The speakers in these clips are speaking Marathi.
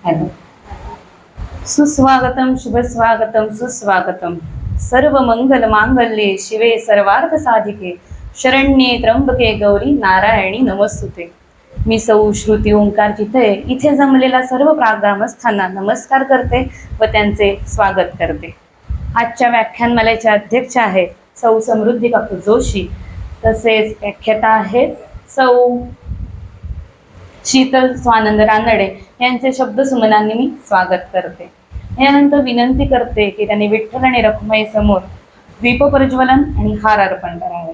हॅलो. सुस्वागतम शुभस्वागतम सुस्वागतम. सर्व मंगल मांगल्ये शिवे सर्वार्थ साधिके शरण्ये त्र्यंबके गौरी नारायणी नमस्तुते. मी सौ श्रुती ओंकार चितळे इथे जमलेला सर्व प्राग्रामस्थांना नमस्कार करते व त्यांचे स्वागत करते. आजच्या व्याख्यानमालेचे अध्यक्ष आहेत सौ समृद्धी काकू जोशी, तसेच व्याख्याता आहेत सौ शीतल स्वानंद रानडे यांचे शब्दसुमनांनी मी स्वागत करते. यानंतर विनंती करते की त्यांनी विठ्ठल आणि रखुमाई समोर दीपप्रज्वलन आणि हार अर्पण करावे.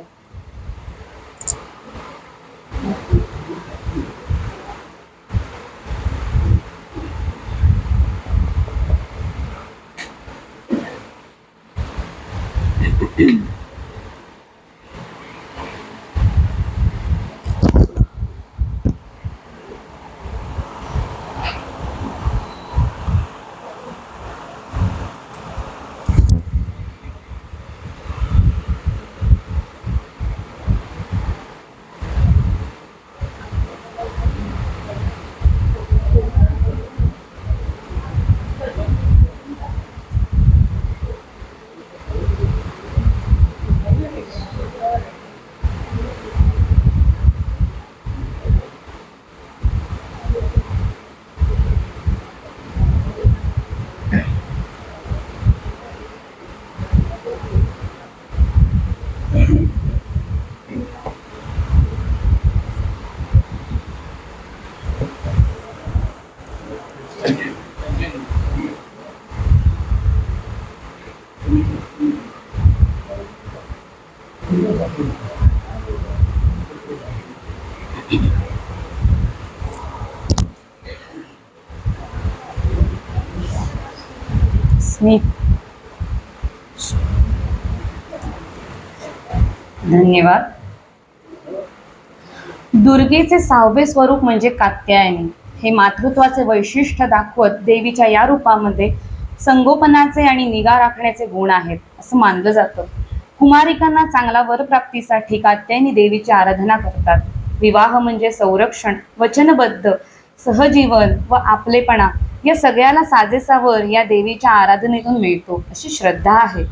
धन्यवाद. दुर्गेचे 6वे स्वरूप म्हणजे कात्यायनी. हे मातृत्वाचे वैशिष्ट्य दाखवत देवीच्या या रूपामध्ये संगोपनाचे आणि निगा राखण्याचे गुण आहेत असं मानलं जातं. कुमारिकांना चांगला वरप्राप्तीसाठी कात्यायनी देवीची आराधना करतात. विवाह म्हणजे संरक्षण, वचनबद्ध सहजीवन व आपलेपणा या सगळ्याला साजेसावर या देवीच्या आराधनेतून मिळतो अशी श्रद्धा आहे.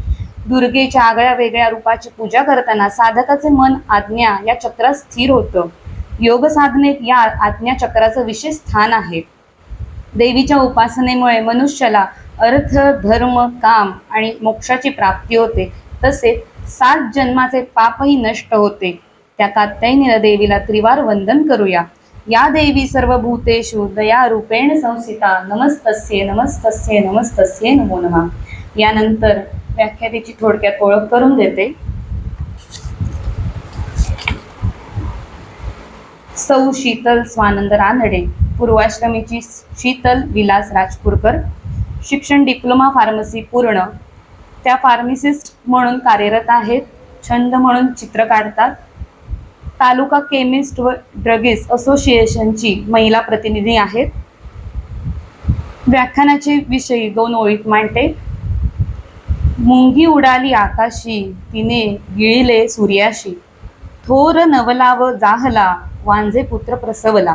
दुर्गेच्या आगळ्या वेगळ्या रूपाची पूजा करताना साधकाचे मन आज्ञा या चक्रात स्थिर होतं. योग साधनेत या आज्ञा चक्राचं विशेष स्थान आहे. देवीच्या उपासनेमुळे मनुष्याला अर्थ, धर्म, काम आणि मोक्षाची प्राप्ती होते. तसेच 7 जन्माचे पापही नष्ट होते. त्या कात्यायनी देवीला त्रिवार वंदन करूया. या देवी सर्वभूतेषु दया रूपेण संस्थिता नमस्तस्ये नमस्तस्ये नमस्तस्ये नमो नमः. यानंतर व्याख्यातेची थोडक्यात ओळख करून देते. सौ शीतल स्वानंद रानडे, पूर्वाश्रमीची शीतल विलास राजपूरकर. शिक्षण डिप्लोमा फार्मसी पूर्ण. त्या फार्मासिस्ट म्हणून कार्यरत आहेत. छंद म्हणून चित्र काढतात. तालुका केमिस्ट व ड्रगिस्ट असोसिएशनची महिला प्रतिनिधी आहेत. व्याख्यानाचे विषयी 2 ओळीत मांडते. मुंगी उडाली आकाशी, तिने गिळिले सूर्याशी. थोर नवला व जाहला, वांझे पुत्र प्रसवला.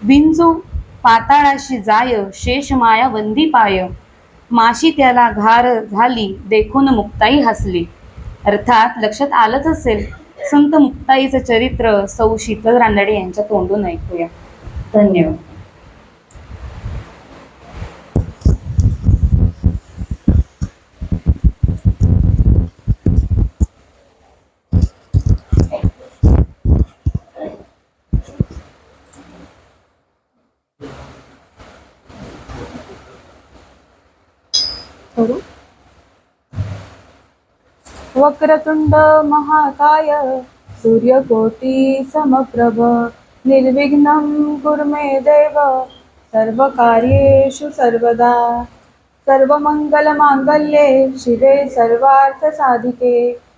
विंचू पाताळाशी जाय, शेष माया वंदी पाय. माशी त्याला घार झाली, देखून मुक्ताई हसली. अर्थात लक्षात आलंच असेल, संत मुक्ताईचं चरित्र सौ शीतल रानडे यांच्या तोंडून ऐकूया. धन्यवाद. वक्रतुंड महाकाय सूर्यकोटी समप्रभ निर्विघ्नं कुरु मे देव सर्वकार्येषु सर्वदा. सर्वमंगलमांगल्ये शिवे सर्वार्थसाधिके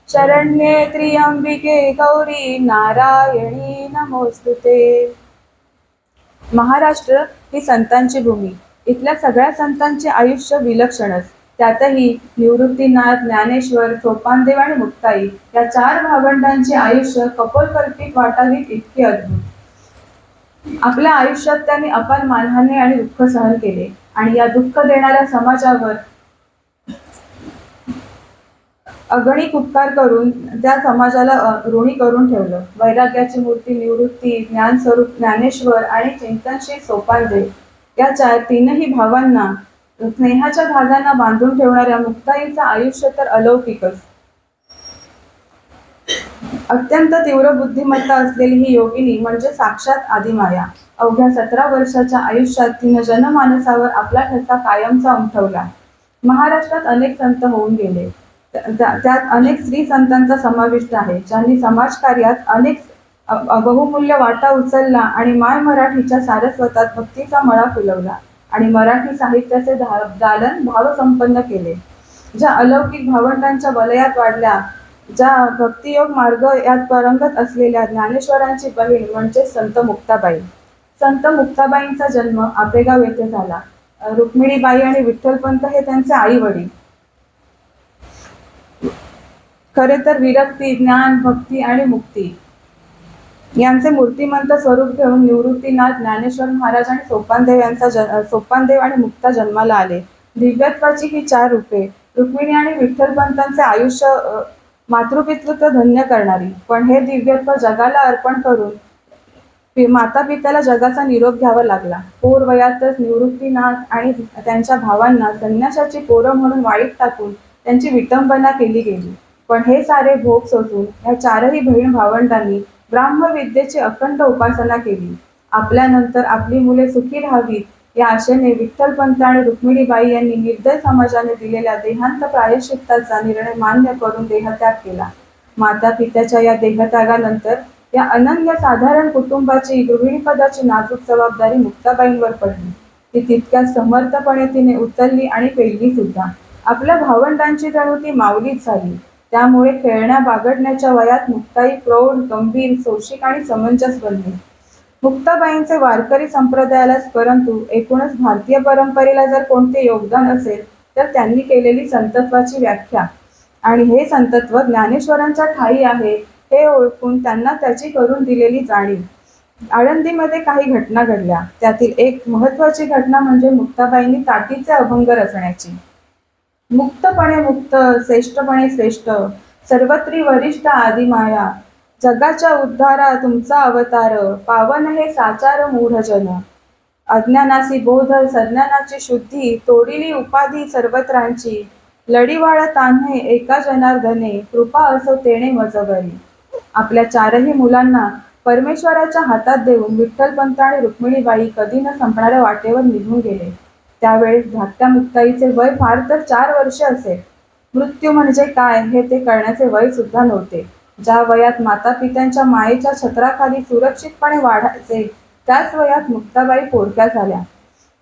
शरण्ये त्र्यंबिके गौरी नारायणी नमोस्तुते. महाराष्ट्र ही संतांची भूमी. इथल्या सगळ्या संतांचे आयुष्य विलक्षणच. त्यातही निवृत्तीनाथ, ज्ञानेश्वर, सोपानदेव आणि मुक्ताई या 4 भावंडांचे आयुष्य कपोलकल्पित वाटावीत इतके अद्भुत. आपल्या आयुष्यात त्यांनी अपार मानहानी आणि दुःख सहन केले आणि या दुःख देणाऱ्या समाजावर अगणित उपकार करून त्या समाजाला ऋणी करून ठेवलं. वैराग्याची मूर्ती निवृत्ती, ज्ञानस्वरूप ज्ञानेश्वर आणि चिंतनशील सोपानदेव या तीनही भावांना स्नेहाच्या धाग्यांना बांधून ठेवणाऱ्या मुक्ताईचं आयुष्य तर अलौकिकच. अत्यंत तीव्र बुद्धिमत्ता असलेली ही योगिनी म्हणजे साक्षात आदिमाया. अवघ्या 17 वर्षाच्या आयुष्यात तिनं जनमानसावर आपला ठसा कायमचा उमटवला. महाराष्ट्रात अनेक संत होऊन गेले. त्यात अनेक स्त्री संतांचा समाविष्ट आहे, ज्यांनी समाजकार्यात अनेक बहुमूल्य वाटा उचलला आणि माय मराठीच्या सारस्वतात भक्तीचा मळा फुलवला आणि मराठी साहित्याचे दालन भावसंपन्न केले. ज्या अलौकिक भावंडांच्या वलयात वाढल्या, ज्या भक्तियोग मार्ग यात परंगत असलेल्या ज्ञानेश्वरांची बहीण म्हणजे संत मुक्ताबाई. संत मुक्ताबाईंचा जन्म आपेगाव येथे झाला. रुक्मिणीबाई आणि विठ्ठलपंत हे त्यांचे आई वडील. खरे तर विरक्ती, ज्ञान, भक्ती आणि मुक्ती यांचे मूर्तिमंत स्वरूप घेऊन निवृत्तीनाथ, ज्ञानेश्वर महाराज आणि सोपानदेव आणि मुक्ता जन्माला आले. दिव्यत्वाची ही 4 रूपे रुक्मिणी आणि विठ्ठलपंतांचे आयुष्य मातृपितृत्व धन्य करणारी, पण हे दिव्यत्व जगाला अर्पण करून माता पित्याला जगाचा निरोप घ्यावा लागला. पोर वयातच निवृत्तीनाथ आणि त्यांच्या भावांना संन्यासाची पोरं म्हणून वाळीत टाकून त्यांची विटंबना केली गेली. पण हे सारे भोग सोसून या 4ही बहीण भावंडांनी ब्राह्मविद्येची अखंड उपासना केली. आपल्यानंतर आपली मुले सुखी राहावीत या आशेने विठ्ठलपंत आणि रुक्मिणीबाई यांनी निर्दय समाजाने दिलेल्या देहांत प्रायश्चित्ताचा निर्णय मान्य करून देहत्याग केला. माता पित्याच्या या देहत्यागानंतर या अनन्य साधारण कुटुंबाची गृहिणीपदाची नाजूक जबाबदारी मुक्ताबाईंवर पडली. ती तितक्याच समर्थपणे तिने उचलली आणि पेलली सुद्धा. आपल्या भावंडांची जणू ती माऊलीच झाली. त्यामुळे खेळण्या बागडण्याच्या वयात मुक्ताई प्रौढ, गंभीर, सोशिक आणि समंजस बनली. मुक्ताबाईंचे वारकरी संप्रदायालाच परंतु एकूणच भारतीय परंपरेला जर कोणते योगदान असेल तर त्यांनी केलेली संतत्वाची व्याख्या आणि हे संतत्व ज्ञानेश्वरांच्या ठायी आहे हे ओळखून त्यांना त्याची करून दिलेली जाणीव. आळंदीमध्ये काही घटना घडल्या. त्यातील एक महत्वाची घटना म्हणजे मुक्ताबाईंनी ताटीचे अभंग रचण्याची. मुक्तपणे मुक्त, श्रेष्ठपणे श्रेष्ठ, सर्वत्री वरिष्ठ आदिमाया, जगाच्या उद्धारा तुमचा अवतार, पावन हे साचार मूढजन, अज्ञानासी बोध सज्ञानाची शुद्धी, तोडिली उपाधी सर्वत्रांची, लढीवाळ तान्हे एका जनार्दने, कृपा असो तेणे मजबरी. आपल्या 4ही मुलांना परमेश्वराच्या हातात देऊन विठ्ठलपंत आणि रुक्मिणीबाई कधी न संपणाऱ्या वाटेवर निघून गेले. त्यावेळेस धाकट्या मुक्ताईचे वय फार तर 4 वर्षे असेल. मृत्यू म्हणजे काय हे ते कळण्याचे वय सुद्धा नव्हते. ज्या वयात माता पित्यांच्या मायेच्या छत्राखाली सुरक्षितपणे वाढायचे त्याच वयात मुक्ताबाई पोरक्या झाल्या.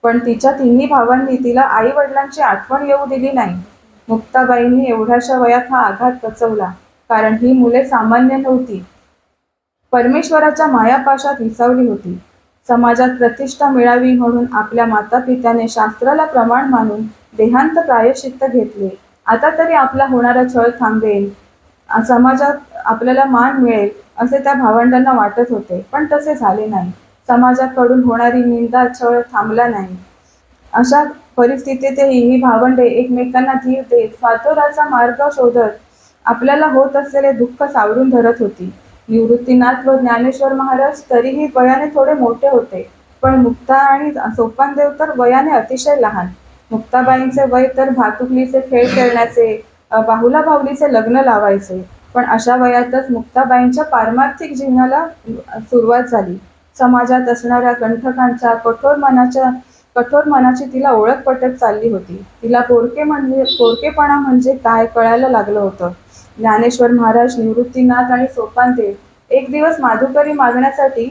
पण तिच्या तिन्ही भावांनी तिला आई वडिलांची आठवण येऊ दिली नाही. मुक्ताबाईंनी एवढ्याशा वयात हा आघात पचवला, कारण ही मुले सामान्य नव्हती. परमेश्वराच्या मायापाशात विसावली होती. समाजात प्रतिष्ठा मिळावी म्हणून आपल्या माता पित्याने शास्त्राला प्रमाण मानून देहांत प्रायश्चित्त घेतले. आता तरी आपला होणारा छळ थांबेल, समाजात आपल्याला मान मिळेल असे त्या भावंडांना वाटत होते, पण तसे झाले नाही. समाजाकडून होणारी निंदा, छळ थांबला नाही. अशा परिस्थितीतही ही भावंडे एकमेकांना धीर देत स्वातंत्र्याचा मार्ग शोधत आपल्याला होत असलेले दुःख सावरून धरत होती. निवृत्तीनाथ व ज्ञानेश्वर महाराज तरीही वयाने थोडे मोठे होते, पण मुक्ता आणि सोपानदेव तर वयाने अतिशय लहान. मुक्ताबाईंचे वय तर भातुकलीचे खेळ खेळण्याचे, बाहुला बाहुलीचे लग्न लावायचे. पण अशा वयातच मुक्ताबाईंच्या पारमार्थिक जीवनाला सुरुवात झाली. समाजात असणाऱ्या कंठकांच्या कठोर मनाची तिला ओळख पटत चालली होती. तिला पोरकेपणा म्हणजे काय कळायला लागलं होतं. ज्ञानेश्वर महाराज, निवृत्तीनाथ आणि सोपानदेव एक दिवस माधुकरी मागण्यासाठी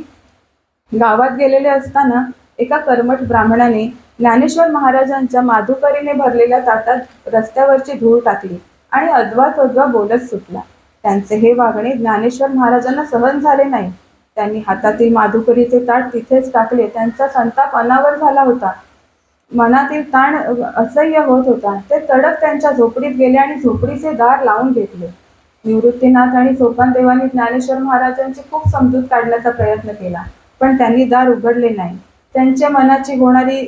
गावात गेलेले असताना एका कर्मठ ब्राह्मणाने ज्ञानेश्वर महाराजांच्या माधुकरीने भरलेल्या ताटात रस्त्यावरची धूळ टाकली आणि अद्वा बोलत सुटला. त्यांचे हे वागणे ज्ञानेश्वर महाराजांना सहन झाले नाही. त्यांनी हातातील माधुकरीचे ताट तिथेच टाकले. त्यांचा संताप अनावर झाला होता. मनातील ताण असह्य होत होता. ते तडक त्यांच्या झोपडीत गेले आणि झोपडीचे दार लावून घेतले. निवृत्तीनाथ आणि सोपानदेवांनी ज्ञानेश्वर महाराजांची खूप समजूत काढण्याचा प्रयत्न केला, पण त्यांनी दार उघडले नाही. त्यांच्या मनाची होणारी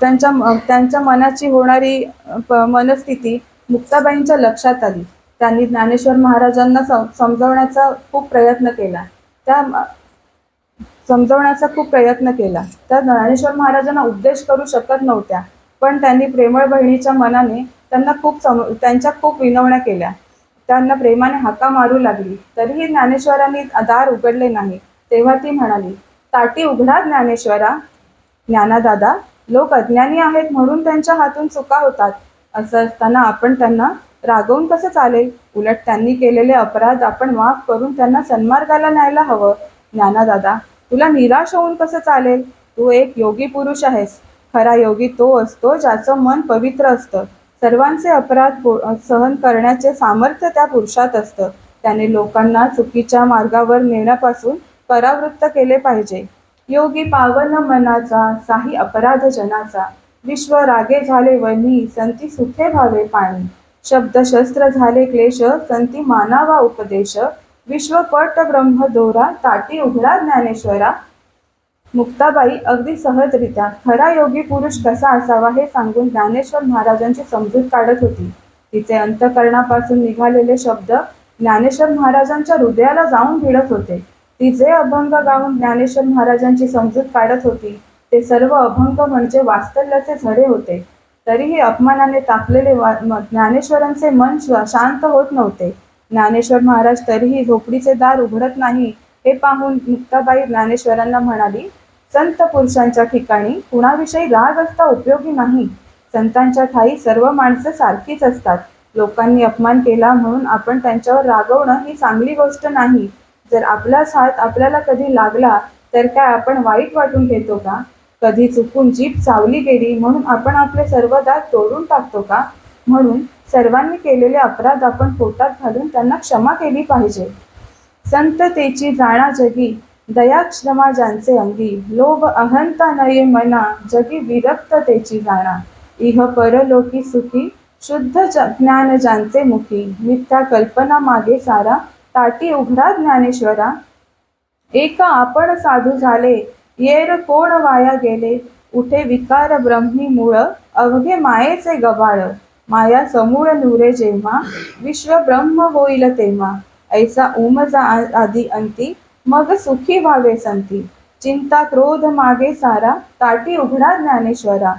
त्यांच्या मनाची होणारी मनस्थिती मुक्ताबाईंच्या लक्षात आली. त्यांनी ज्ञानेश्वर महाराजांना समजवण्याचा खूप प्रयत्न केला. त्या त्या ज्ञानेश्वर महाराजांना उपदेश करू शकत नव्हत्या, पण त्यांनी प्रेमळ बहिणीच्या मनाने त्यांच्या खूप विनवण्या केल्या. त्यांना प्रेमाने हाका मारू लागली, तरीही ज्ञानेश्वरांनी दार उघडले नाही. तेव्हा ती म्हणाली, ताटी उघडा ज्ञानेश्वरा. ज्ञानादादा, लोक अज्ञानी आहेत म्हणून त्यांच्या हातून चुका होतात. असं असताना आपण त्यांना रागवून कसं चालेल? उलट त्यांनी केलेले अपराध आपण माफ करून त्यांना सन्मार्गाला न्यायला हवं. ज्ञानादादा, तुला निराश होऊन कसं चालेल? तू एक योगी पुरुष आहेस. खरा योगी तो असतो ज्याचं मन पवित्र असतं. सर्वांचे अपराध सहन करण्याचे सामर्थ्य त्या पुरुषात असतं. त्याने लोकांना चुकीच्या मार्गावर नेण्यापासून परावृत्त केले पाहिजे. योगी पावन मनाचा, साही अपराध जनाचा. विश्व रागे झाले वनी, संती सुखे भावे पाणी. शब्द शस्त्र झाले क्लेश, संती मानावा उपदेश. विश्वपट ब्रह्म दोरा, ताटी उघडा ज्ञानेश्वरा. मुक्ताबाई अगदी सहजरित्या खरा योगी पुरुष कसा असावा हे सांगून ज्ञानेश्वर महाराजांची समजूत काढत होती. तिचे अंतःकरणापासून निघालेले शब्द ज्ञानेश्वर महाराजांच्या हृदयाला जाऊन भिडत होते. ती जे अभंग गाऊन ज्ञानेश्वर महाराजांची समजूत काढत होती, ते सर्व अभंग म्हणजे वात्सल्याचे झरे होते. तरीही अपमानाने तापलेले ज्ञानेश्वरांचे मन शांत होत नव्हते. ज्ञानेश्वर महाराज तरीही झोपडीचे दार उघडत नाही हे पाहून मुक्ताबाई ज्ञानेश्वरांना म्हणाली, संत पुरुषांच्या ठिकाणी कुणाविषयी राग असता उपयोगी नाही. संतांच्या ठाई सर्व माणसं सारखीच असतात. लोकांनी अपमान केला म्हणून आपण त्यांच्यावर रागवणं ही चांगली गोष्ट नाही. जर आपलाच हात आपल्याला कधी लागला तर काय आपण वाईट वाटून घेतो का? कधी चुकून जीभ चावली गेली म्हणून आपण आपले सर्व दात तोडून टाकतो का? म्हणून सर्वांनी केलेले अपराध आपण पोटात घालून त्यांना क्षमा केली पाहिजे. संततेची जाणा जगी, दया क्षमा ज्यांचे अंगी. लोभ अहंता नये मना, जगी विरक्ततेची जाणा. इह परलोकी सुखी, शुद्ध ज्ञान ज्यांचे मुखी. मिथ्या कल्पना मागे सारा, ताटी उघडा ज्ञानेश्वरा. एक आपण साधू झाले, येर कोण वाया गेले. उठे विकार ब्रह्मी मूळ, अवघे मायेचे गबाळ. माया समूळ नुरे जेव्हा, विश्व ब्रह्म होईल तेव्हा. ऐसा उमजा आधी अंती, मग सुखी व्हावे संती. चिंता क्रोध मागे सारा, ताटी उघडा ज्ञानेश्वरा.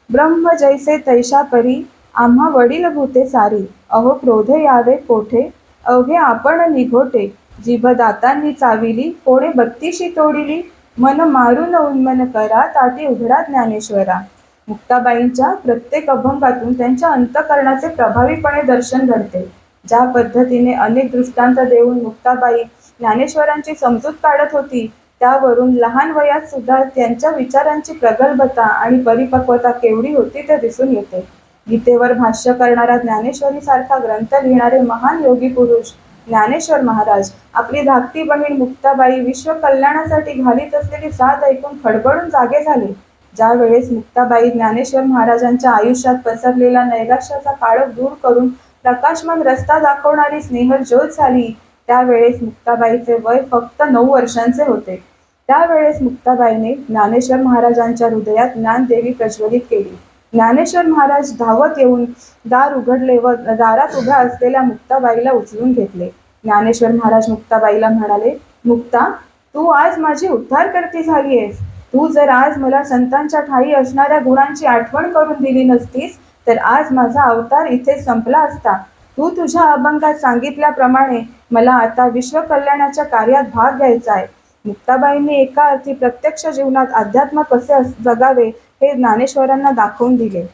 ब्रह्म जैसे तैशा परी, आम्हा वडील भूते सारी. अहो क्रोधे यावे कोठे, अवघे आपण निघोटे. जीभ दातांनी चाविली, कोणे बत्तीशी तोडिली. मन मारून उन्मन करा, ताटी उघडा ज्ञानेश्वरा. मुक्ताबाईंच्या प्रत्येक अभंगातून त्यांच्या अंतःकरणाचे प्रभावीपणे दर्शन घडते. ज्या पद्धतीने अनेक दृष्टांत देऊन मुक्ताबाई ज्ञानेश्वरांची समजूत काढत होती, त्यावरून लहान वयात सुद्धा त्यांच्या विचारांची प्रगल्भता आणि परिपक्वता केवढी होती ते दिसून येते. गीतेवर भाष्य करणारा ज्ञानेश्वरीसारखा ग्रंथ लिहिणारे महान योगी पुरुष ज्ञानेश्वर महाराज आपली धाकटी बहीण मुक्ताबाई विश्व कल्याणासाठी घालीत असलेली साथ ऐकून खडबडून जागे झाले. ज्या वेळेस मुक्ताबाई ज्ञानेश्वर महाराजांच्या आयुष्यात पसरलेला नैराश्याचा काळोख दूर करून प्रकाशमान रस्ता दाखवणारी स्नेहल ज्योत झाली, त्यावेळेस मुक्ताबाईचे वय फक्त 9 वर्षांचे होते. त्यावेळेस मुक्ताबाईने ज्ञानेश्वर महाराजांच्या हृदयात ज्ञानदेवी प्रज्वलित केली. ज्ञानेश्वर महाराज धावत येऊन दार उघडले व दारात उभ्या असलेल्या मुक्ताबाईला उचलून घेतले. ज्ञानेश्वर महाराज मुक्ताबाईला म्हणाले, मुक्ता, तू आज माझी उद्धारकर्ती झाली आहेस. तू जर आज मला संतांच्या ठाई असणाऱ्या गुणांची आठवण करून दिली नसतीस तर आज माझा अवतार इथे संपला असता. तू तुझ्या अभंगात सांगितल्याप्रमाणे मला आता विश्व कल्याणाच्या कार्यात भाग घ्यायचा आहे. मुक्ताबाईंनी एका अर्थी प्रत्यक्ष जीवनात अध्यात्म कसे जगावे हे ज्ञानेश्वरांना दाखवून दिले.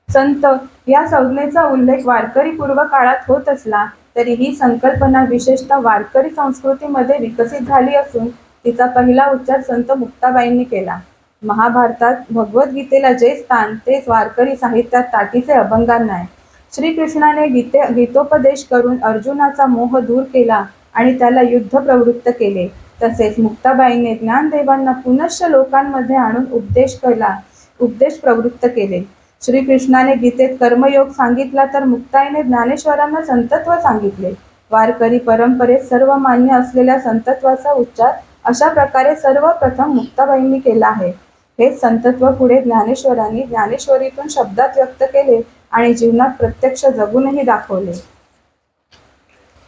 संत या संज्ञेचा उल्लेख वारकरी पूर्व काळात होत असला तरी ही संकल्पना विशेषतः वारकरी संस्कृतीमध्ये विकसित झाली असून तिचा पहिला उच्चार संत मुक्ताबाईंनी केला. महाभारतात भगवद्गीतेला जे स्थान तेच वारकरी साहित्यात ताटीचे अभंगांना आहे. श्रीकृष्णाने गीतोपदेश करून अर्जुनाचा मोह दूर केला आणि त्याला युद्ध प्रवृत्त केले. तसेच मुक्ताबाईंने ज्ञानदेवांना पुनश्च लोकांमध्ये आणून उपदेश प्रवृत्त केले. श्रीकृष्णाने गीतेत कर्मयोग सांगितला तर मुक्ताईने ज्ञानेश्वरांना संतत्व सांगितले. वारकरी परंपरेत सर्वमान्य असलेल्या संतत्वाचा उच्चार अशा प्रकारे सर्वप्रथम मुक्ताबाईंनी केला आहे. हेच संतत्व पुढे ज्ञानेश्वरांनी ज्ञानेश्वरीतून शब्दात व्यक्त केले आणि जीवनात प्रत्यक्ष जगूनही दाखवले.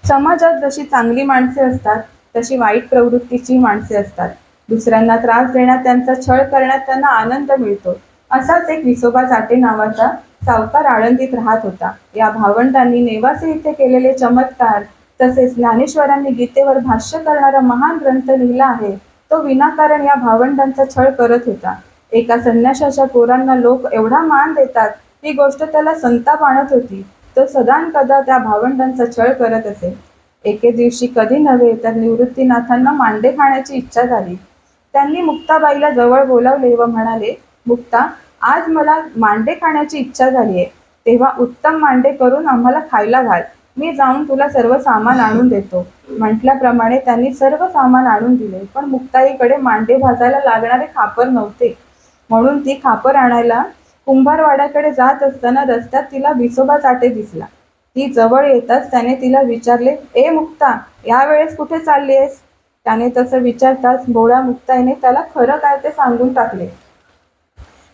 समाजात जशी चांगली माणसे असतात तशी वाईट प्रवृत्तीची माणसे असतात. दुसऱ्यांना त्रास देण्यात, त्यांचा छळ करण्यात त्यांना आनंद मिळतो. असाच एक विसोबा चाटे नावाचा सावकार आळंदीत राहत होता. या भावंडांनी नेवासे इथे केलेले चमत्कार तसेच ज्ञानेश्वरांनी गीतेवर भाष्य करणारा महान ग्रंथ लिहिला आहे. तो विनाकारण या भावंडांचा छळ करत होता. एका संन्याशाच्या पोरांना लोक एवढा मान देतात ही गोष्ट त्याला संताप आणत होती. तो सदानकदा त्या भावंडांचा छळ करत असे. एके दिवशी कधी नव्हे तर निवृत्तीनाथांना मांडे खाण्याची इच्छा झाली. त्यांनी मुक्ताबाईला जवळ बोलावले व म्हणाले, मुक्ता, आज मला मांडे खाण्याची इच्छा झालीये, तेव्हा उत्तम मांडे करून आम्हाला खायला घाल. मी जाऊन तुला सर्व सामान आणून देतो. म्हटल्याप्रमाणे त्यांनी सर्व सामान आणून दिले, पण मुक्ताईकडे मांडे भाजायला लागणारे खापर नव्हते. म्हणून ती खापर आणायला कुंभारवाड्याकडे जात असताना रस्त्यात तिला विसोबा चाटे दिसला. ती जवळ येताच त्याने तिला विचारले, ए मुक्ता, यावेळेस कुठे चालली आहेस? त्याने तसं विचारताच भोळ्या मुक्ताईने त्याला खरं काय ते सांगून टाकले.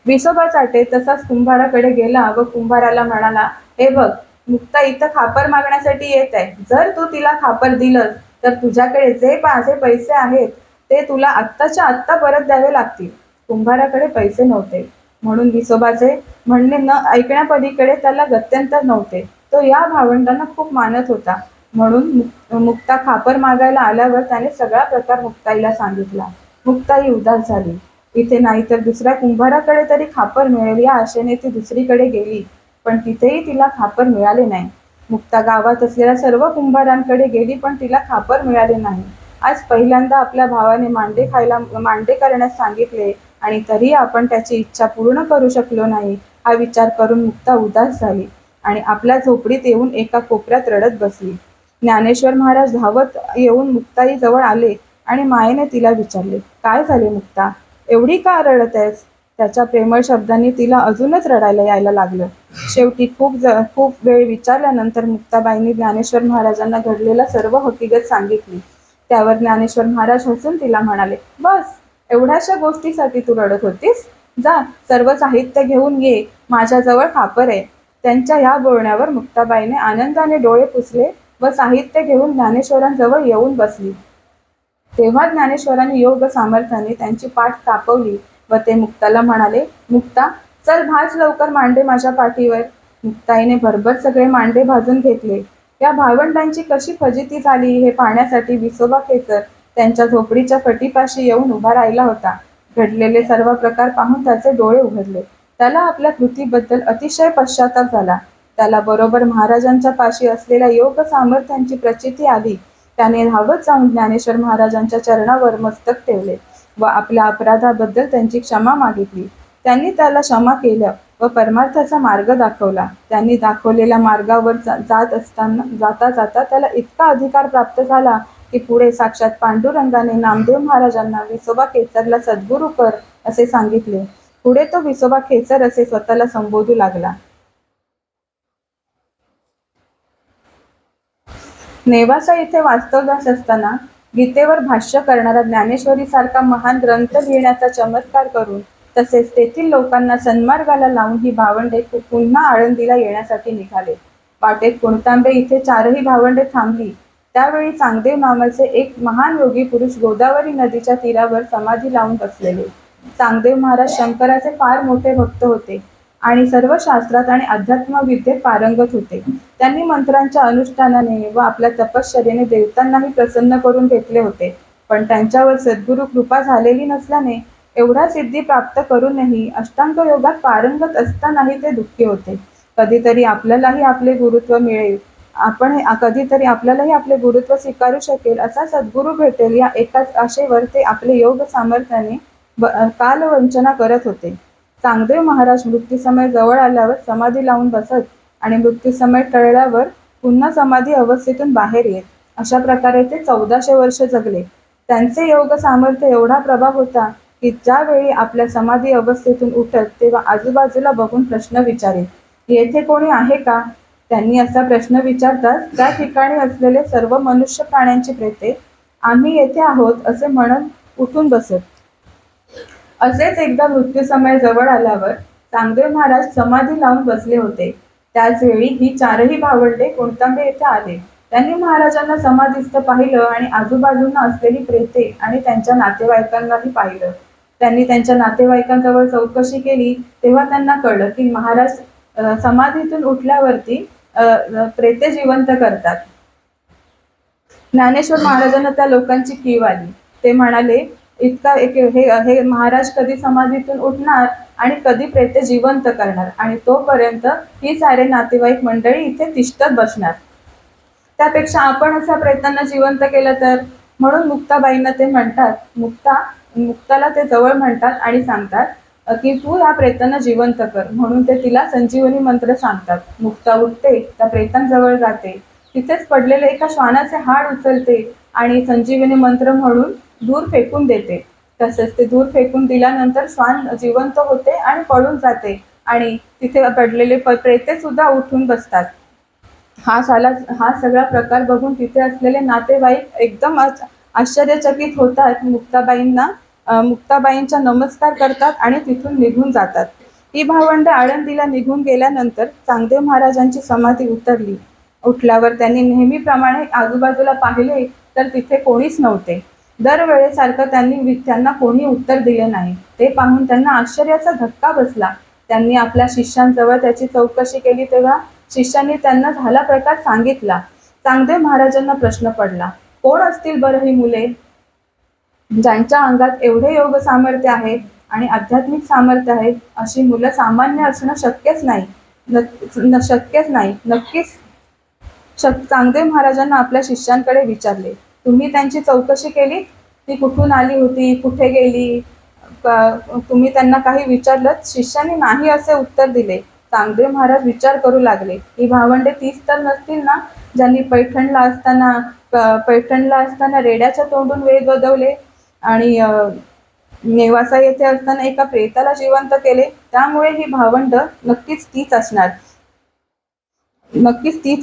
विसोबा चाटे तसाच कुंभाराकडे गेला व कुंभाराला म्हणाला, हे बघ, मुक्ता इथं खापर मागण्यासाठी येत आहे. जर तू तिला खापर दिलंस तर तुझ्याकडे जे माझे पैसे आहेत ते तुला आत्ताच्या आत्ता परत द्यावे लागतील. कुंभाराकडे पैसे नव्हते, म्हणून विसोबाचे म्हणणे न ऐकण्यापलीकडे त्याला गत्यंतर नव्हते. तो या भावंडांना खूप मानत होता. म्हणून मुक्ता खापर मागायला आल्यावर त्याने सगळा प्रकार मुक्ताईला सांगितला. मुक्ताई उदास झाली. इथे नाही तर दुसऱ्या कुंभाराकडे तरी खापर मिळेल या आशेने ती दुसरीकडे गेली, पण तिथेही तिला खापर मिळाले नाही. मुक्ता गावात असलेल्या सर्व कुंभारांकडे गेली, पण तिला खापर मिळाले नाही. आज पहिल्यांदा आपल्या भावाने मांडे करण्यास सांगितले आणि तरी आपण त्याची इच्छा पूर्ण करू शकलो नाही हा विचार करून मुक्ता उदास झाली आणि आपल्या झोपडीत येऊन एका कोपऱ्यात रडत बसली. ज्ञानेश्वर महाराज धावत येऊन मुक्ताई जवळ आले आणि मायेने तिला विचारले, काय झाले मुक्ता, एवढी का रडत आहेस? त्याच्या प्रेमळ शब्दांनी तिला अजूनच रडायला यायला लागलं. शेवटी खूप वेळ विचारल्यानंतर मुक्ताबाईंनी ज्ञानेश्वर महाराजांना घडलेला सर्व हकीकत सांगितली. त्यावर ज्ञानेश्वर महाराज हसून तिला म्हणाले, बस, एवढ्याशा गोष्टीसाठी तू रडत होतीस? जा, सर्व साहित्य घेऊन ये, माझ्याजवळ खापर आहे. त्यांच्या या बोलण्यावर मुक्ताबाईने आनंदाने डोळे पुसले व साहित्य घेऊन ज्ञानेश्वरांजवळ येऊन बसली. तेव्हा ज्ञानेश्वरांनी योग सामर्थ्याने त्यांची पाठ तापवली व ते मुक्ताला म्हणाले, मुक्ता, चल भाज लवकर मांडे माझ्या पाठीवर. मुक्ताईने भरभर सगळे मांडे भाजून घेतले. या भावंडांची कशी फजिती झाली हे पाहण्यासाठी विसोबा खेचर त्यांच्या झोपडीच्या फटीपाशी येऊन उभा राहिला होता. घडलेले सर्व प्रकार पाहून त्याचे डोळे उघडले. त्याला आपल्या कृतीबद्दल अतिशय पश्चाताप झाला. त्याला बरोबर महाराजांच्या पाशी असलेल्या योग सामर्थ्यांची प्रचिती आली. त्याने धावत जाऊन ज्ञानेश्वर महाराजांच्या चरणावर मस्तक ठेवले व आपल्या अपराधाबद्दल त्यांची क्षमा मागितली. त्यांनी त्याला क्षमा केलं व परमार्थाचा मार्ग दाखवला. त्यांनी दाखवलेल्या मार्गावर जाता जाता त्याला इतका अधिकार प्राप्त झाला की पुढे साक्षात पांडुरंगाने नामदेव महाराजांना विसोबा खेचरला सद्गुरू कर असे सांगितले. पुढे तो विसोबा खेचर असे स्वतःला संबोधू लागला. नेवासा इथे वास्तव्यास असताना गीतेवर भाष्य करणारा ज्ञानेश्वरी सारखा महान ग्रंथ लिहिण्याचा चमत्कार करून तसेच तेथील लोकांना सन्मार्गाला लावून ही भावंडे पुन्हा आळंदीला येण्यासाठी निघाले. वाटेत कुणतांबे इथे 4ही भावंडे थांबली. त्यावेळी चांगदेव नावाचे एक महान योगी पुरुष गोदावरी नदीच्या तीरावर समाधी लावून बसलेले. चांगदेव महाराज शंकराचे फार मोठे भक्त होते आणि सर्व शास्त्रात आणि अध्यात्म विद्येत पारंगत होते. त्यांनी मंत्रांच्या अनुष्ठानाने व आपल्या तपश्चर्येने देवतांनाही प्रसन्न करून घेतले होते, पण त्यांच्यावर सद्गुरू कृपा झालेली नसल्याने एवढा सिद्धी प्राप्त करूनही अष्टांग योगात पारंगत असतानाही ते दुःखी होते. कधीतरी आपल्यालाही आपले गुरुत्व मिळेल, कधीतरी आपल्यालाही आपले गुरुत्व स्वीकारू शकेल, असा सद्गुरू भेटेल या एकाच आशेवर ते आपले योग सामर्थ्याने कालवंचना करत होते. चांगदेव महाराज मृत्यूसमय जवळ आल्यावर समाधी लावून बसत आणि मृत्यूसमय टळल्यावर पुन्हा समाधी अवस्थेतून बाहेर येत. अशा प्रकारे ते 1400 वर्ष जगले. त्यांचे योग सामर्थ्य एवढा प्रभाव होता की ज्यावेळी आपल्या समाधी अवस्थेतून उठत तेव्हा आजूबाजूला बघून प्रश्न विचारेल, येथे कोणी आहे का? त्यांनी असा प्रश्न विचारताच त्या ठिकाणी असलेले सर्व मनुष्य प्राण्यांची प्रेते आम्ही येथे आहोत असे म्हणत उठून बसत. असेच एकदा मृत्यू समय जवळ आल्यावर चांगदेव महाराज समाधी लावून बसले होते. त्याच वेळी ही चारही भावंडे कोणतांबे येथे आले. त्यांनी महाराजांना समाधीस्थ पाहिलं आणि आजूबाजूंना असलेली प्रेते आणि त्यांच्या नातेवाईकांनाही पाहिलं. त्यांनी त्यांच्या नातेवाईकांजवळ चौकशी केली तेव्हा त्यांना कळलं की महाराज समाधीतून उठल्यावरती प्रेते जिवंत करतात. ज्ञानेश्वर महाराजांना त्या लोकांची कीव आली. ते म्हणाले, इतका हे महाराज कधी समाधीतून उठणार आणि कधी प्रेते जिवंत करणार आणि तोपर्यंत ही सारे नातेवाईक मंडळी इथे तिष्ठत बसणार. त्यापेक्षा आपण अशा प्रेतांना जिवंत केलं तर. म्हणून मुक्ताबाईंना ते म्हणतात, मुक्ताला ते जवळ म्हणतात आणि सांगतात की तू या प्रेतांना जिवंत कर. म्हणून ते तिला संजीवनी मंत्र सांगतात. मुक्ता उठते, त्या प्रेतांजवळ जाते, तिथेच पडलेले एका श्वानाचे हाड उचलते आणि संजीवनी मंत्र म्हणून दूर फेकून देते. तसेच ते दूर फेकून दिल्यानंतर श्वान जिवंत होते आणि पळून जाते आणि तिथे पडलेले प्रेते सुद्धा उठून बसतात. हा सगळा प्रकार बघून तिथे असलेले नातेवाईक एकदम आश्चर्यचकित होतात. मुक्ताबाईंच्या नमस्कार करतात आणि तिथून निघून जातात. ही भावंडे आळंदीला निघून गेल्यानंतर चांगदेव महाराजांची समाधी उठल्यावर त्यांनी नेहमीप्रमाणे आजूबाजूला पाहिले तर तिथे कोणीच नव्हते. दरवेळेसारखं त्यांना कोणी उत्तर दिले नाही. ते पाहून त्यांना आश्चर्याचा धक्का बसला. त्यांनी आपल्या शिष्यांजवळ त्याची चौकशी केली तेव्हा शिष्यांनी त्यांना झाला प्रकार सांगितला. चांगदेव महाराजांना प्रश्न पडला, कोण असतील बरं ही मुले, ज्यांच्या अंगात एवढे योग सामर्थ्य आहे आणि आध्यात्मिक सामर्थ्य आहे. अशी मुलं सामान्य असणं शक्यच नाही. नक्कीच चांगदेव महाराजांना आपल्या शिष्यांकडे विचारले, तुम्ही त्यांची चौकशी केली? ती कुठून आली होती, कुठे गेली, तुम्ही त्यांना काही विचारलं? शिष्यांनी नाही असे उत्तर दिले. चांगदेव महाराज विचार करू लागले, ही भावंडे तीच तर नसतील ना ज्यांनी पैठणला असताना रेड्याच्या तोंडून वेद वदवले आणि नेवासा येथे असताना एका प्रेताला जिवंत केले. त्यामुळे ही भावंड नक्कीच तीच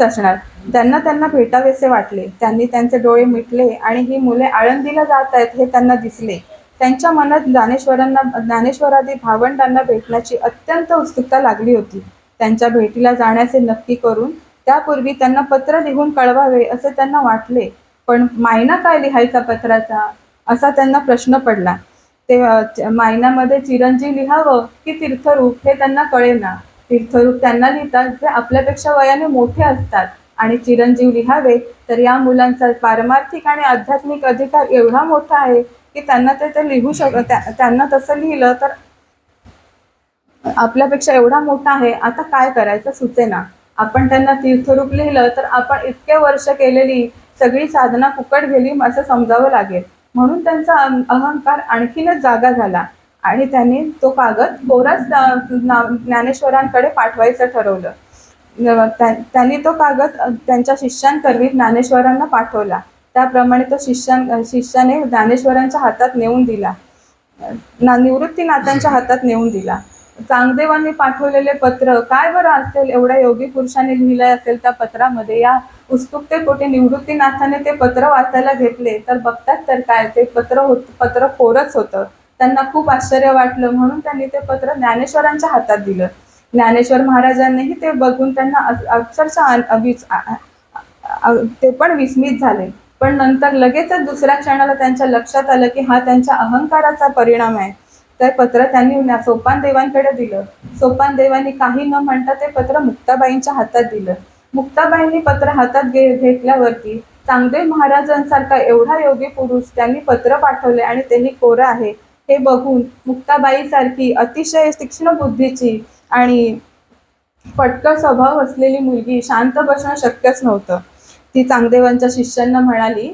असणार. त्यांना भेटावेसे वाटले. त्यांनी त्यांचे डोळे मिटले आणि ही मुले आळंदीला जात आहेत हे त्यांना दिसले. त्यांच्या मनात ज्ञानेश्वरादी भावंडांना भेटण्याची अत्यंत उत्सुकता लागली होती. त्यांच्या भेटीला जाण्याचे नक्की करून त्यापूर्वी त्यांना पत्र लिहून कळवावे असे त्यांना वाटले. पण मायना काय लिहायचा पत्राचा असा त्यांना प्रश्न पडला. ते मायनामध्ये चिरंजीव लिहावं की तीर्थरूप हे त्यांना कळेना. तीर्थरूप त्यांना लिहितात जे आपल्यापेक्षा वयाने मोठे असतात आणि चिरंजीव लिहावे तर या मुलांचा पारमार्थिक आणि आध्यात्मिक अधिकार एवढा मोठा आहे की त्यांना ते लिहू त्यांना तसं लिहिलं तर आपल्यापेक्षा एवढा मोठा आहे, आता काय करायचं सुचेना. आपण त्यांना तीर्थरूप लिहिलं तर आपण इतके वर्ष केलेली सगळी साधना फुकट गेली असं समजावं लागेल. म्हणून त्यांचा अहंकार आणखीनच जागा झाला आणि त्यांनी तो कागद कोराच ज्ञानेश्वरांकडे पाठवायचं ठरवलं. त्यांनी तो कागद त्यांच्या शिष्यांकरवी ज्ञानेश्वरांना पाठवला. त्याप्रमाणे तो शिष्याने ज्ञानेश्वरांच्या हातात नेऊन दिला, निवृत्तीनाथांच्या हातात नेऊन दिला. चांगदेवांनी पाठवलेले पत्र काय बरं असेल, एवढ्या योगी पुरुषाने लिहिलंय असेल त्या पत्रामध्ये. या उत्सुकतेपोटी निवृत्तीनाथाने ते पत्र वाचायला घेतले तर बघतात तर काय, ते पत्र कोरच होतं. त्यांना खूप आश्चर्य वाटलं. म्हणून त्यांनी ते पत्र ज्ञानेश्वरांच्या हातात दिलं. ज्ञानेश्वर महाराजांनीही ते बघून त्यांना अक्षरशः ते पण विस्मित झाले. पण नंतर लगेचच दुसऱ्या क्षणाला त्यांच्या लक्षात आलं की हा त्यांच्या अहंकाराचा परिणाम आहे. ते पत्र त्यांनी सोपानदेवांकडे दिलं. सोपानदेवांनी काही न म्हणता ते पत्र मुक्ताबाईंच्या हातात दिलं. मुक्ताबाईंनी पत्र हातात घेतल्यावरती चांगदेव महाराजांसारखा एवढा योगी पुरुष त्यांनी पत्र पाठवले आणि तेही कोरं आहे हे बघून मुक्ताबाईसारखी अतिशय तीक्ष्ण बुद्धीची आणि फटकळ स्वभाव असलेली मुलगी शांत बसणं शक्यच नव्हतं. ती चांगदेवांच्या शिष्यांना म्हणाली,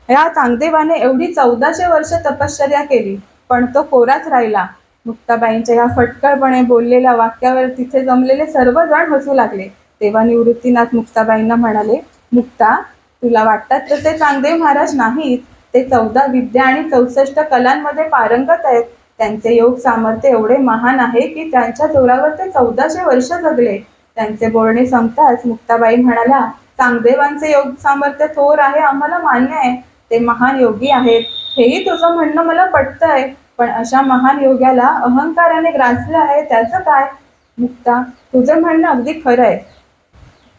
या चांगदेवाने एवढी 1400 वर्ष तपश्चर्या केली पण तो कोराच राहिला. मुक्ताबाईंच्या या फटकळपणे बोललेल्या वाक्यावर तिथे जमलेले सर्वजण हसू लागले. तेव्हा निवृत्तीनाथ मुक्ताबाईंना म्हणाले, मुक्ता, तुला वाटतात तसे चांगदेव महाराज नाहीत. ते 14 विद्या आणि 64 कलांमध्ये पारंगत आहेत. त्यांचे योग सामर्थ्य एवढे महान आहे की त्यांच्या जोरावर ते 1400 वर्ष जगले. त्यांचे बोलणे संपताच मुक्ताबाई म्हणाल्या, चांगदेवांचे योग सामर्थ्य थोर आहे, आम्हाला मान्य आहे. ते महान योगी आहेत, हेही तुझं म्हणणं मला पटतंय. पण अशा महान योग्याला अहंकाराने ग्रासलं आहे, त्याचं काय? मुक्ता, तुझं म्हणणं अगदी खरं आहे.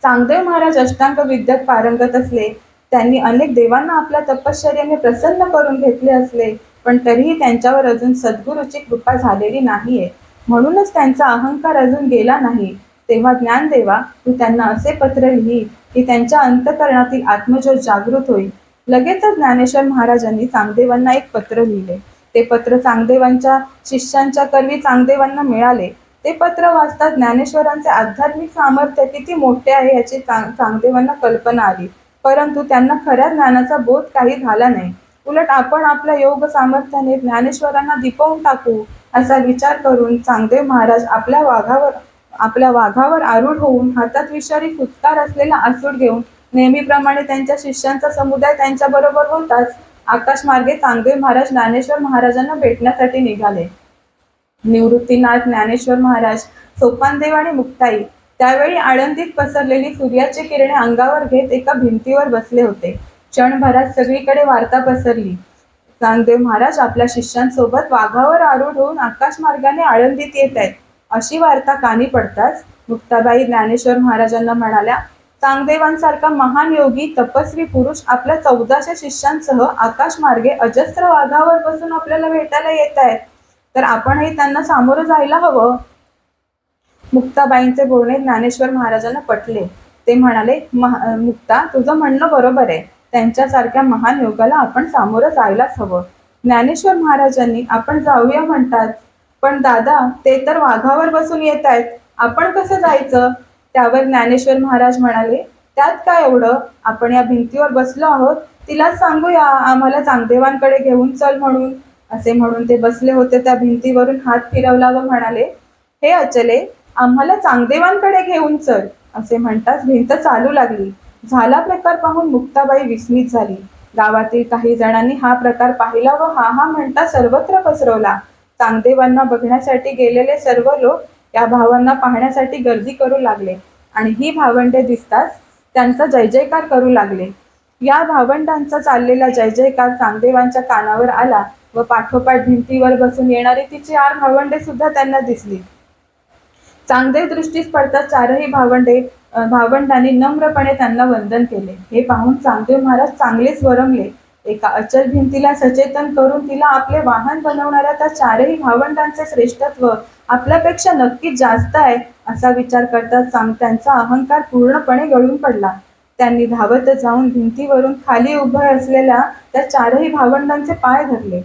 चांगदेव महाराज अष्टांग विद्येत पारंगत असले, त्यांनी अनेक देवांना आपल्या तपश्चर्याने प्रसन्न करून घेतले असले, पण तरीही त्यांच्यावर अजून सद्गुरूची कृपा झालेली नाहीये. म्हणूनच त्यांचा अहंकार अजून गेला नाही. तेव्हा ज्ञानदेवा, तू त्यांना असे पत्र लिही की त्यांच्या अंतःकरणातील आत्मज्योत जागृत होईल. लगेचच ज्ञानेश्वर महाराजांनी चांगदेवांना एक पत्र लिहिले. ते पत्र चांगदेवांच्या शिष्यांच्या करवी चांगदेवांना मिळाले. ते पत्र वाचता ज्ञानेश्वरांचे आध्यात्मिक सामर्थ्य किती मोठे आहे याची चांगदेवांना कल्पना आली. परंतु त्यांना खऱ्या ज्ञानाचा बोध काही झाला नाही. उलट आपण आपल्या योग सामर्थ्याने ज्ञानेश्वरांना दिपवून टाकू असा विचार करून चांगदेव महाराज आपल्या वाघावर आरूढ होऊन हातात विषारी फुटकार असलेला आसूड घेऊन नेहमीप्रमाणे त्यांच्या शिष्यांचा समुदाय त्यांच्याबरोबर होताच आकाशमार्गे चांगदेव महाराज ज्ञानेश्वर महाराजांना भेटण्यासाठी निघाले. निवृत्तीनाथ, ज्ञानेश्वर महाराज, सोपानदेव आणि मुक्ताई त्यावेळी आळंदीत पसरलेली सूर्याची किरणे अंगावर घेत एका भिंतीवर बसले होते. क्षणभरात सगळीकडे वार्ता पसरली. चांगदेव महाराज आपल्या शिष्यांसोबत वाघावर आरूढ होऊन आकाशमार्गाने आळंदीत येत आहेत अशी वार्ता कानी पडताच मुक्ताबाई ज्ञानेश्वर महाराजांना म्हणाल्या, चांगदेवांसारखा महान योगी तपस्वी पुरुष आपल्या 1400 शिष्यांसह आकाशमार्गे अजस्र वाघावर बसून आपल्याला भेटायला येत आहेत, तर आपणही त्यांना सामोरं जायला हवं. मुक्ताबाईंचे बोलणे ज्ञानेश्वर महाराजांना पटले. ते म्हणाले, मुक्ता, तुझं म्हणणं बरोबर आहे. त्यांच्यासारख्या महान योगाला आपण सामोरं जायलाच हवं. ज्ञानेश्वर महाराजांनी आपण जाऊया म्हणतात, पण दादा, ते तर वाघावर बसून येत आहेत, आपण कसं जायचं? त्यावर ज्ञानेश्वर महाराज म्हणाले, त्यात काय एवढं? आपण या भिंतीवर बसलो आहोत, तिलाच सांगूया आम्हाला चांगदेवांकडे घेऊन चल म्हणून. असे म्हणून ते बसले होते त्या भिंतीवरून हात फिरवला व म्हणाले, हे अचले, आम्हाला चांगदेवांकडे घेऊन चल. असे म्हणताच भिंत चालू लागली. झाला प्रकार पाहून मुक्ताबाई विस्मित झाली. गावातील काही जणांनी हा प्रकार पाहिला व हा हा म्हणता सर्वत्र पसरवला. चांगदेवांना बघण्यासाठी गेलेले सर्व लोक या भावांना पाहण्यासाठी गर्दी करू लागले आणि ही भावंडे दिसताच त्यांचा जय जयकार करू लागले. या भावंडांचा चाललेला जय जयकार चांगदेवांच्या कानावर आला व पाठोपाठ भिंतीवर बसून येणारी ती 4 भावंडे सुद्धा त्यांना दिसली. चांगदेव दृष्टीस पडताच 4ही भावंडांनी नम्रपणे त्यांना वंदन केले. हे पाहून चांगदेव महाराज चांगलेच वरमले. एका अचल भिंतीला सचेतन करून तिला आपले वाहन बनवणाऱ्या त्या 4ही भावंडांचे श्रेष्ठत्व आपल्यापेक्षा नक्कीच जास्त आहे असा विचार करताच त्यांचा अहंकार पूर्णपणे गळून पडला. त्यांनी धावत जाऊन भिंतीवरून खाली उभे असलेल्या त्या 4ही भावंडांचे पाय धरले.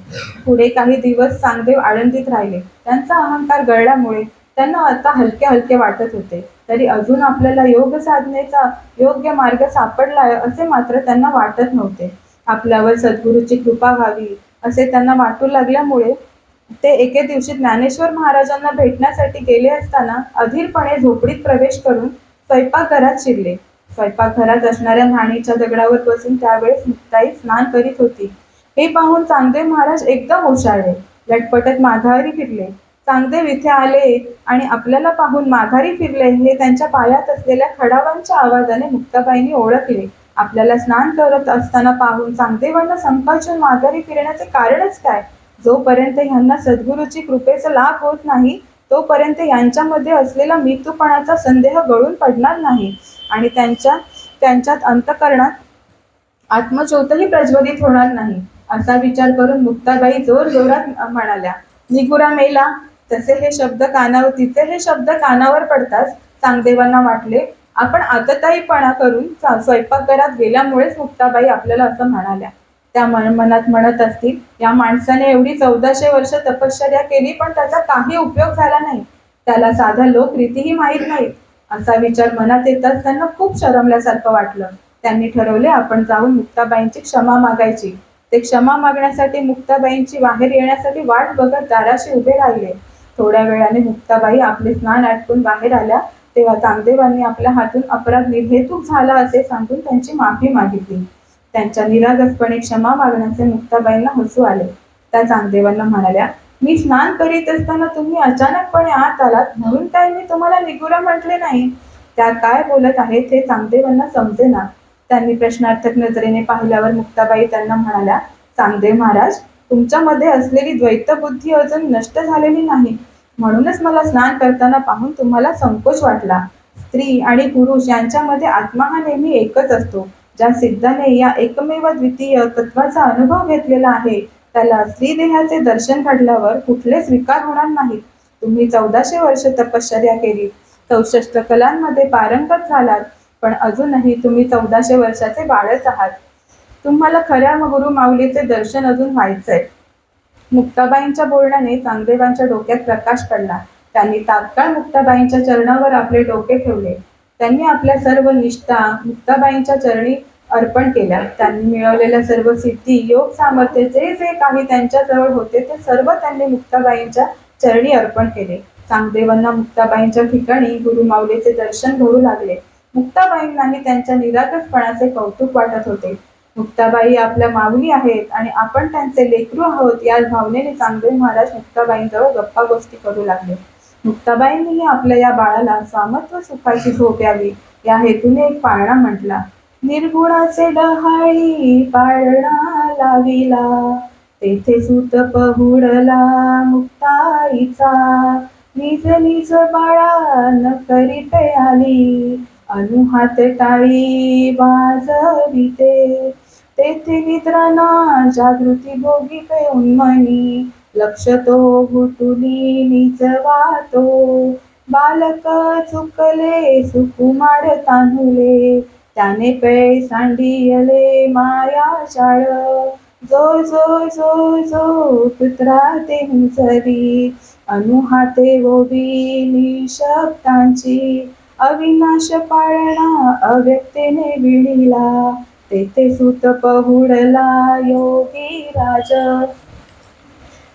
पुढे काही दिवस चांगदेव आळंदीत राहिले. त्यांचा अहंकार गळल्यामुळे त्यांना आता हलके हलके वाटत होते. तरी अजून आपल्याला योग साधनेचा योग्य मार्ग सापडलाय असे मात्र त्यांना वाटत नव्हते. आपल्यावर सद्गुरूची कृपा व्हावी असे त्यांना वाटू लागल्यामुळे ते एके दिवशी ज्ञानेश्वर महाराजांना भेटण्यासाठी गेले असताना अधीरपणे झोपडीत प्रवेश करून स्वयंपाकघरात शिरले. स्वयंपाकघरात असणाऱ्या न्हाणीच्या दगडावर बसून त्यावेळेस मुक्ताई स्नान करीत होती. हे पाहून चांगदेव महाराज एकदम ओशाळले. लटपटत माघारी फिरले. चांगदेव इथे आले आणि आपल्याला पाहून माघारी फिरले हे त्यांच्या पायात असलेल्या खडावांच्या आवाजाने मुक्ताबाईंनी ओळखले. आपल्याला स्नान करत असताना पाहून चांगदेवांना संपाचून माघारी फिरण्याचे कारणच काय? जोपर्यंत ह्यांना सद्गुरूची कृपेचा लाभ होत नाही तोपर्यंत यांच्यामध्ये असलेला मितूपणाचा संदेह गळून पडणार नाही आणि त्यांच्यात अंतःकरणात आत्मज्योतही प्रज्वलित होणार नाही असा विचार करून मुक्ताबाई जोर जोरात म्हणाल्या, निगुरा मेला. तिचे हे शब्द कानावर पडताच चांगदेवांना वाटले आपण आतताईपणा करून स्वयंपाकघरात गेल्यामुळेच मुक्ताबाई आपल्याला असं म्हणाल्या. त्या मनात म्हणत असतील, या माणसाने एवढी 1400 वर्ष तपश्चर्या केली पण त्याचा काही उपयोग झाला नाही, त्याला साध्या लोकरीतीही माहीत नाहीत असा विचार मनात येताच त्यांना खूप शरमल्यासारखं वाटलं. त्यांनी ठरवले आपण जाऊन मुक्ताबाईंची क्षमा मागायची. ते क्षमा मागण्यासाठी मुक्ताबाईंची बाहेर येण्यासाठी वाट बघत दाराशी उभे राहिले. थोड्या वेळाने मुक्ताबाई आपले स्नान आटपून बाहेर आल्या तेव्हा चांगदेवांनी आपल्या हातून अपराध निर्हेतुक झाला असे सांगून त्यांची माफी मागितली. त्यांच्या निरागसपणे क्षमा मागण्याचे मुक्ताबाईंना हसू आले. त्या चांगदेवांना म्हणाल्या, मी स्नान करीत असताना तुम्ही अचानकपणे आत आलात म्हणून काय मी तुम्हाला निगुरा म्हटले नाही. त्या काय बोलत आहेत हे चांगदेवांना समजेना. त्यांनी प्रश्नार्थक नजरेने पाहिल्यावर मुक्ताबाई त्यांना म्हणाल्या, चांगदेव महाराज, तुमच्यामध्ये असलेली द्वैत बुद्धी अजून नष्ट झालेली नाही. म्हणूनच मला स्नान करताना पाहून तुम्हाला संकोच वाटला. स्त्री आणि पुरुष यांच्यामध्ये आत्मा हा नेहमी एकच असतो. ज्या सिद्धाने या एकमेव द्वितीय तत्वाचा अनुभव घेतलेला आहे, त्याला स्त्री देहाचे दर्शन घडल्यावर कुठलेच विकार होणार नाहीत. तुम्ही 1400 वर्ष तपश्चर्या केली, 64 कलांमध्ये पारंगत झालात, पण अजूनही तुम्ही 1400 वर्षाचे बाळच आहात. तुम्हाला खऱ्या गुरु माऊलीचे दर्शन अजून व्हायचंय. मुक्ताबाईंच्या बोलण्याने चांगदेवांच्या डोक्यात प्रकाश पडला. त्यांनी तात्काळ मुक्ताबाईंच्या चरणावर आपले डोके ठेवले. त्यांनी आपल्या सर्व निष्ठा मुक्ताबाईंच्या चरणी अर्पण केल्या. त्यांनी मिळवलेल्या सर्व सिद्धी, योग, सामर्थ्य, जे जे काही त्यांच्याजवळ होते ते सर्व त्यांनी मुक्ताबाईंच्या चरणी अर्पण केले. चांगदेवांना मुक्ताबाईंच्या ठिकाणी गुरु माऊलीचे दर्शन घडू लागले. मुक्ताबाईंनाही त्यांच्या निरागसपणाचे कौतुक वाटत होते. मुक्ताबाई आपल्या माऊली आहेत आणि आपण त्यांचे लेकरू आहोत या भावनेने चांगदेव महाराज मुक्ताबाईंजवळ गप्पा गोष्टी करू लागले. मुक्ताबाईंनीही आपल्या या बाळाला स्वामत्व सुखाची झोप यावी या हेतूने एक पाळणा म्हटला. निर्गुणाचे डहाळी पाळणा लाविला, तेथे सूत पहुडला मुक्ताईचा. निज निज बाळा न करीते आली, अनुहात टाळी वाजविते. तेथे निद्राना जागृती भोगिते उन्मनी, लक्ष तो घुटुली निजवातो. बालक चुकले सुकुमार तान्हुले, त्याने पै सांडियले माया चाळ. जो जो जो जो पुत्रा ते हुंचरी, अनुहाते ओवी निशब्दांची. अविनाश पाळणा अव्यक्तेने विणिला, तेथे सूत पहुडला योगी राज.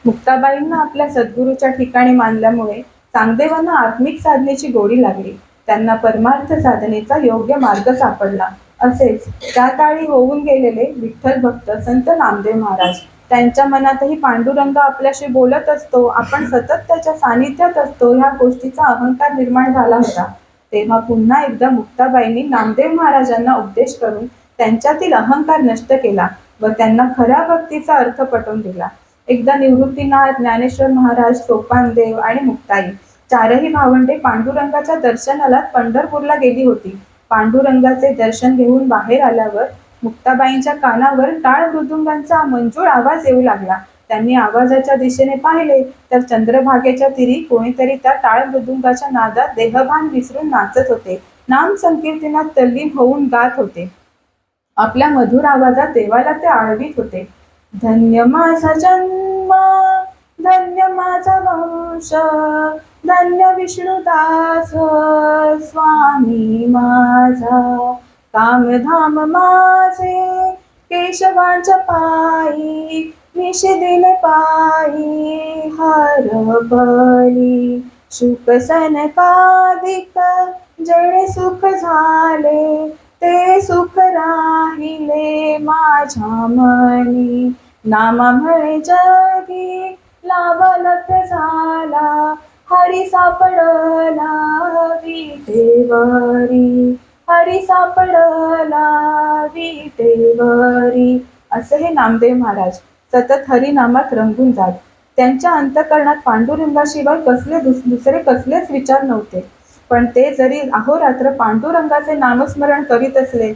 मुक्ताबाईंना आपल्या सद्गुरूच्या ठिकाणी मानल्यामुळे चांगदेवांना आत्मिक साधनेची गोडी लागली. त्यांना परमार्थ साधनेचा योग्य मार्ग सापडला. असेच त्या काळी होऊन गेलेले विठ्ठल भक्त संत नामदेव महाराज, त्यांच्या मनातही पांडुरंग आपल्याशी बोलत असतो, आपण सतत त्याच्या सानिध्यात असतो ह्या गोष्टीचा अहंकार निर्माण झाला होता. तेव्हा पुन्हा एकदा मुक्ताबाईंनी नामदेव महाराजांना उपदेश करून त्यांच्यातील अहंकार नष्ट केला व त्यांना खऱ्या भक्तीचा अर्थ पटवून दिला. एकदा निवृत्तीनाथ, ज्ञानेश्वर महाराज, सोपानदेव आणि मुक्ताई चारही भावंडे पांडुरंगाच्या दर्शनाला पंढरपूरला गेली होती. पांडुरंगाचे दर्शन घेऊन बाहेर आल्यावर मुक्ताबाईंच्या कानावर टाळ मृदुंगांचा मंजूळ आवाज येऊ लागला. त्यांनी आवाजाच्या दिशेने पाहिले तर चंद्रभागेच्या तीरी कोणीतरी त्या टाळ मृदुंगाच्या नादात देहभान विसरून नाचत होते. नाम संकीर्तनात तल्लीन होऊन गात होते. आपल्या मधुर आवाजात देवाला ते आळवीत होते. धन्य माझा जन्म, धन्य माझा वंश, धन्य विष्णुदास स्वामी माझा. कामधाम माझे केशवांच्या पायी, निषेदिन पायी हरपली. शुक सनकादिक जणे सुख झाले, ते सुख राहिले माझ्या मनी. नामा म्हणे जगी लाभलक झाला, हरी सापडला विटेवरी, हरी सापडला विटेवरी. असे हे नामदेव महाराज सतत हरिनामात रंगून जात. त्यांच्या अंतःकरणात पांडुरंगाशिवाय दुसरे कसलेच विचार नव्हते. पण ते जरी अहोरात्र पांडुरंगाचे नामस्मरण करीत असले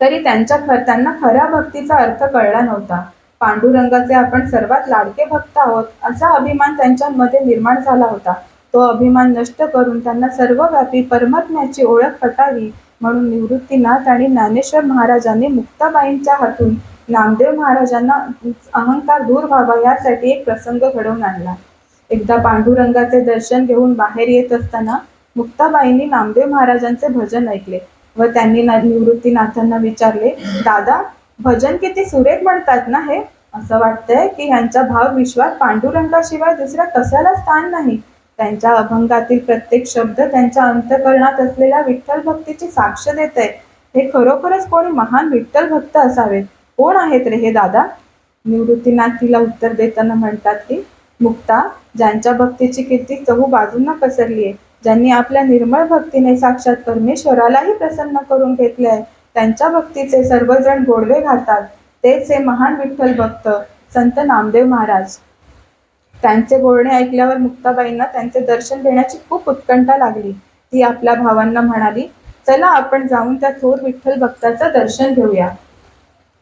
तरी त्यांना खऱ्या भक्तीचा अर्थ कळला नव्हता. पांडुरंगाचे आपण सर्वात लाडके भक्त आहोत असा अभिमान त्यांच्यामध्ये निर्माण झाला होता. तो अभिमान नष्ट करून त्यांना सर्वव्यापी परमात्म्याची ओळख पटावी म्हणून निवृत्तीनाथ आणि ज्ञानेश्वर महाराजांनी मुक्ताबाईंच्या हातून नामदेव महाराजांना अहंकार दूर व्हावा यासाठी एक प्रसंग घडवून आणला. एकदा पांडुरंगाचे दर्शन घेऊन बाहेर येत असताना मुक्ताबाईंनी नामदेव महाराजांचे भजन ऐकले व त्यांनी निवृत्तीनाथांना विचारले, दादा, भजन किती सुरेख म्हणतात ना हे. असं वाटतंय की ह्यांच्या भाव विश्वात पांडुरंगाशिवाय दुसऱ्या कशाला स्थान नाही. त्यांच्या अभंगातील प्रत्येक शब्द त्यांच्या अंतःकरणात असलेल्या विठ्ठल भक्तीची साक्ष देत आहे. हे खरोखरच कोणी महान विठ्ठल भक्त असावेत. कोण आहेत रे हे दादा? निवृत्तीनाथ तिला उत्तर देताना म्हणतात की, मुक्ता, ज्यांच्या भक्तीची कीर्ती चहू बाजूंना पसरली आहे ज्यांनी आपल्या निर्मळ भक्तीने साक्षात परमेश्वरालाही प्रसन्न करून घेतले आहे, त्यांच्या भक्तीचे सर्वजण गोडवे घालतात. तेच हे महान विठ्ठल भक्त संत नामदेव महाराज. त्यांचे बोलणे ऐकल्यावर मुक्ताबाईंना त्यांचे दर्शन घेण्याची खूप उत्कंठा लागली. ती आपल्या भावांना म्हणाली, चला आपण जाऊन त्या थोर विठ्ठल भक्ताचं दर्शन घेऊया.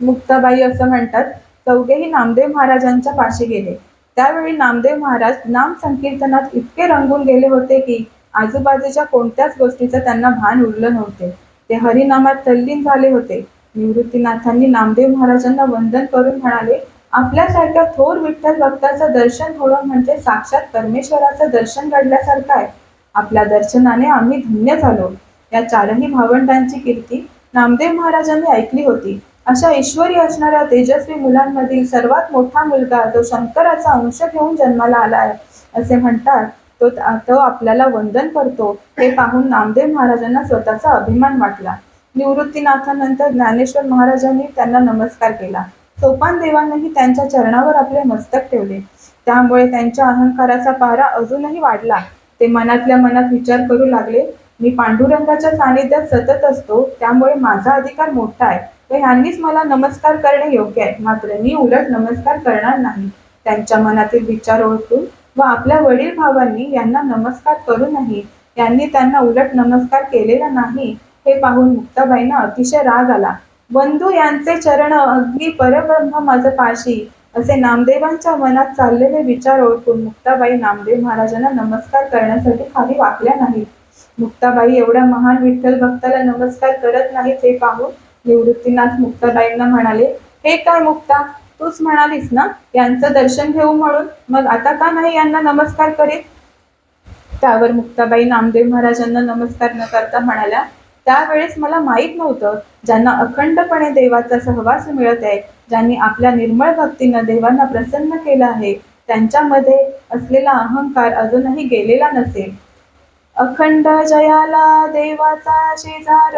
मुक्ताबाई असं म्हणतात. चौघेही नामदेव महाराजांच्या पाशी गेले. त्यावेळी नामदेव महाराज नाम संकीर्तनात इतके रंगून गेले होते की आजूबाजूच्या कोणत्याच गोष्टीचं त्यांना भान उरलं नव्हते. ते हरिनामात तल्लीन झाले होते. निवृत्तीनाथांनी नामदेव महाराजांना वंदन करून म्हणाले, आपल्यासारख्या थोर विठ्ठल भक्ताचं दर्शन होणं म्हणजे साक्षात परमेश्वराचं दर्शन घडल्यासारखं आहे. आपल्या दर्शनाने आम्ही धन्य झालो. या चारही भावंडांची कीर्ती नामदेव महाराजांनी ऐकली होती. अशा ईश्वरी असणाऱ्या तेजस्वी मुलांमधील सर्वात मोठा मुलगा जो शंकराचा अंश घेऊन जन्माला आलाय असे म्हणतात, तो आपल्याला वंदन करतो. हे पाहून नामदेव महाराजांना स्वतःचा अभिमान वाटला. निवृत्तीनाथानंतर ज्ञानेश्वर महाराजांनी त्यांना नमस्कार केला. सोपान देवांनीही त्यांच्या चरणावर आपले मस्तक ठेवले. त्यामुळे त्यांच्या अहंकाराचा पारा अजूनही वाढला. ते मनातल्या मनात विचार करू लागले, मी पांडुरंगाच्या सानिध्यात सतत असतो, त्यामुळे माझा अधिकार मोठा आहे व ह्यांनीच मला नमस्कार करणे योग्य आहे. मात्र मी उलट नमस्कार करणार नाही. त्यांच्या मनातील विचार ओळखून व आपल्या वडील भावांनी यांना नमस्कार करूनही यांनी त्यांना उलट नमस्कार केलेला नाही हे पाहून मुक्ताबाईंना अतिशय राग आला. बंधू यांचे चरण अग्नी परब्रह्म माझं पाशी असे नामदेवांच्या मनात चाललेले विचार ओळखून मुक्ताबाई नामदेव महाराजांना नमस्कार करण्यासाठी खाली वाकल्या नाहीत. मुक्ताबाई एवढ्या महान विठ्ठल भक्ताला नमस्कार करत नाहीत हे पाहून निवृत्तीनाथ मुक्ताबाईंना म्हणाले, हे काय मुक्ता, तूच म्हणालीस ना यांचं दर्शन घेऊ म्हणून, मग आता का नाही यांना नमस्कार करीत? त्यावर मुक्ताबाई नामदेव महाराजांना नमस्कार न करता म्हणाल्या, त्यावेळेस मला माहीत नव्हतं, ज्यांना अखंडपणे देवाचा सहवास मिळत आहे, ज्यांनी आपल्या निर्मळ भक्तीनं देवांना प्रसन्न केलं आहे, त्यांच्यामध्ये असलेला अहंकार अजूनही गेलेला नसेल. अखंड जयाला देवाचा शेजार,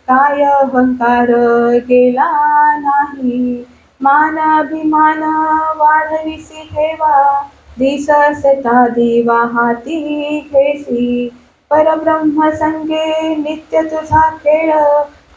काय अहंकार गेला नाही. मान अभिमान वाढविसी ठेवा, दिससता दिवा हाती घेसी. परब्रह्म संगे नित्य तुझा खेळ,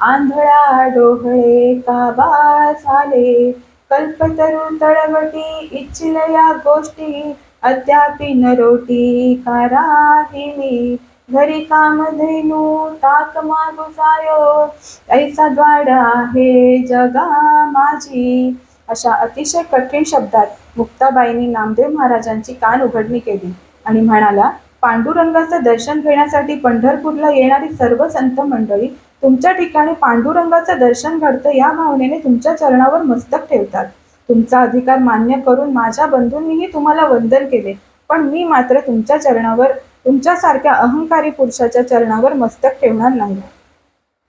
आंधळा डोहळे काबा झाले. कल्पतरू तळवटी इच्छिल या गोष्टी, अद्यापि नरोटी काराहिणी. घरी कामधेनू ताक मागू जायो, ऐसा द्वाड आहे जगा माझी. अशा अतिशय कठीण शब्दात मुक्ताबाईंनी नामदेव महाराजांची कान उघडणी केली आणि म्हणाला, पांडुरंगाचं दर्शन घेण्यासाठी पंढरपूरला येणारी सर्व संत मंडळी तुमच्या ठिकाणी पांडुरंगाचं दर्शन घडतं या भावनेने तुमच्या चरणावर मस्तक ठेवतात. तुमचा अधिकार मान्य करून माझ्या बंधूंनीही तुम्हाला वंदन केले, पण मी मात्र तुमच्या चरणावर, तुमच्यासारख्या अहंकारी पुरुषाच्या चरणावर मस्तक ठेवणार नाही.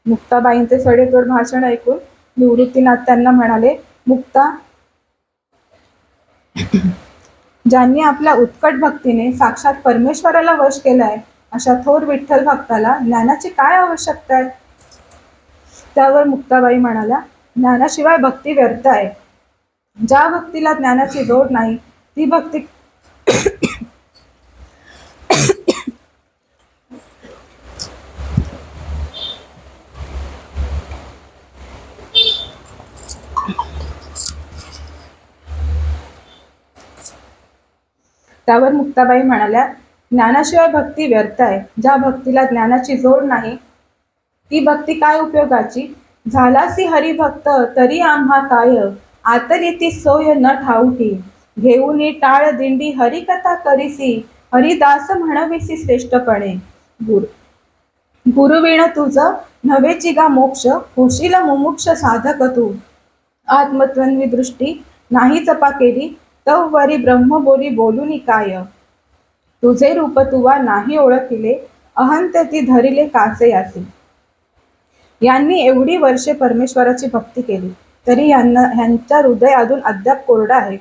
मुक्ताबाईंचे सडेतोड भाषण ऐकून निवृत्तीनाथ त्यांना म्हणाले, मुक्ता, ज्यांनी आपल्या उत्कट भक्तीने साक्षात परमेश्वराला वश केलाय, अशा थोर विठ्ठल भक्ताला ज्ञानाची काय आवश्यकता आहे? त्यावर मुक्ताबाई म्हणाल्या, ज्ञानाशिवाय भक्ती व्यर्थ आहे. ज्या भक्तीला ज्ञानाची जोड नाही ती भक्ती त्यावर मुक्ताबाई म्हणाल्या, ज्ञानाशिवाय भक्ती व्यर्थ आहे. ज्या भक्तीला ज्ञानाची जोड नाही ती भक्ती काय उपयोगाची? झालासी हरिभक्त तरी आम्हा काय, आतलिती सोय न ठाऊकी. घेऊनी टाळ दिंडी हरिकथा करीसी, हरिदास म्हणविसी श्रेष्ठपणे. गुरुविण तुझ नव्हेची गा मोक्ष, होशील मुमुक्ष साधक तू. आत्मत्वन्वी दृष्टी नाही जपा केली, तव वरी ब्रह्म बोली बोलूनी काय. तुझे रूप तुवा नाही ओळखिले, अहंते ती धरिले कासे यासी. यांनी एवढी वर्षे परमेश्वराची भक्ती केली तरी ह्यांच्या हृदय अजून अद्याप कोरडं आहे.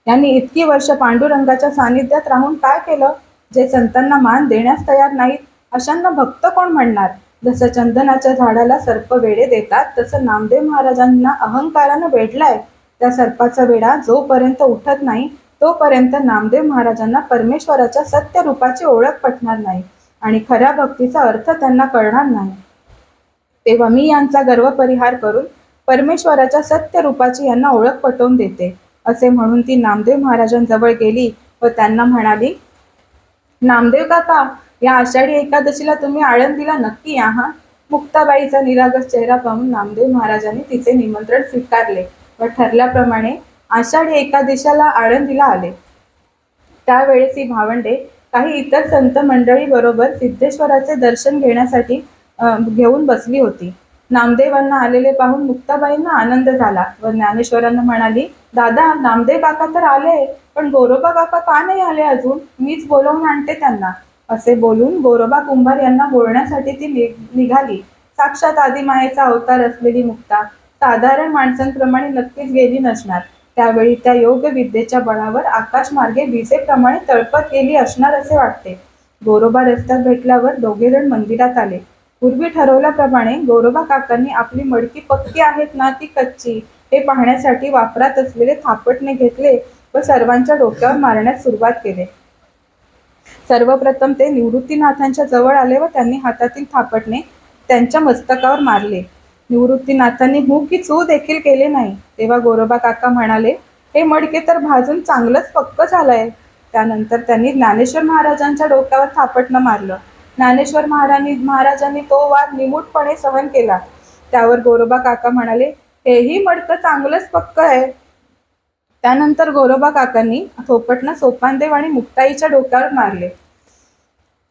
यांनी इतकी वर्ष पांडुरंगाच्या सानिध्यात राहून काय केलं? जे संतांना मान देण्यास तयार नाहीत अशांना भक्त कोण म्हणणार? जसं चंदनाच्या झाडाला सर्प वेडे देतात, तसं नामदेव महाराजांना अहंकारानं वेढलाय. त्या सर्पाचा वेढा जोपर्यंत उठत नाही तोपर्यंत नामदेव महाराजांना परमेश्वराच्या सत्य रूपाची ओळख पटणार नाही आणि खऱ्या भक्तीचा अर्थ त्यांना कळणार नाही. तेव्हा मी यांचा गर्व परिहार करून परमेश्वराच्या सत्य रूपाची यांना ओळख पटवून देते, असे म्हणून ती नामदेव महाराजांजवळ गेली व त्यांना म्हणाली, नामदेव काका, या आषाढी एकादशीला तुम्ही आळंदीला नक्की या हा. मुक्ताबाईचा निरागस चेहरा पाहून नामदेव महाराजांनी तिचे निमंत्रण स्वीकारले व ठरल्याप्रमाणे आषाढी एकादशीला आळंदीला आले. त्यावेळेस ही भावंडे काही इतर संत मंडळी बरोबर सिद्धेश्वराचे दर्शन घेण्यासाठी घेऊन बसली होती. नामदेवांना आलेले पाहून मुक्ताबाईंना आनंद झाला व ज्ञानेश्वरांना म्हणाली, दादा, नामदेव काका तर आले, पण गोरोबा काका का नाही आले अजून? मीच बोलवून आणते त्यांना. असे बोलून गोरोबा कुंभार यांना बोलण्यासाठी ती निघाली. साक्षात आदिमायेचा अवतार असलेली मुक्ता साधारण माणसांप्रमाणे नक्कीच गेली नसणार. त्यावेळी त्या योग विद्येच्या बळावर आकाशमार्गे विजेप्रमाणे तळपत गेली असणार असे वाटते. गोरोबा रस्त्यात भेटल्यावर दोघे जण मंदिरात आले. पूर्वी ठरवल्याप्रमाणे गोरोबा काकांनी आपली मडकी पक्की आहेत ना की कच्ची हे पाहण्यासाठी वापरात असलेले थापटणे घेतले व सर्वांच्या डोक्यावर मारण्यास सुरुवात केली. सर्वप्रथम ते निवृत्तीनाथांच्या जवळ आले व त्यांनी हातातील थापटणे त्यांच्या मस्तकावर मारले. निवृत्तीनाथांनी हू की चू देखील केले नाही. तेव्हा गोरोबा काका म्हणाले, हे मडके तर भाजून चांगलंच पक्क झालंय. त्यानंतर त्यांनी ज्ञानेश्वर महाराजांच्या डोक्यावर थापटणं मारलं. ज्ञानेश्वर महाराजांनी तो वाद निमूटपणे सहन केला. त्यावर गोरोबा काका म्हणाले, हेही मडकं चांगलंच पक्क आहे. त्यानंतर गोरोबा काकांनी थोपटणं सोपानदेव आणि मुक्ताईच्या डोक्यावर मारले.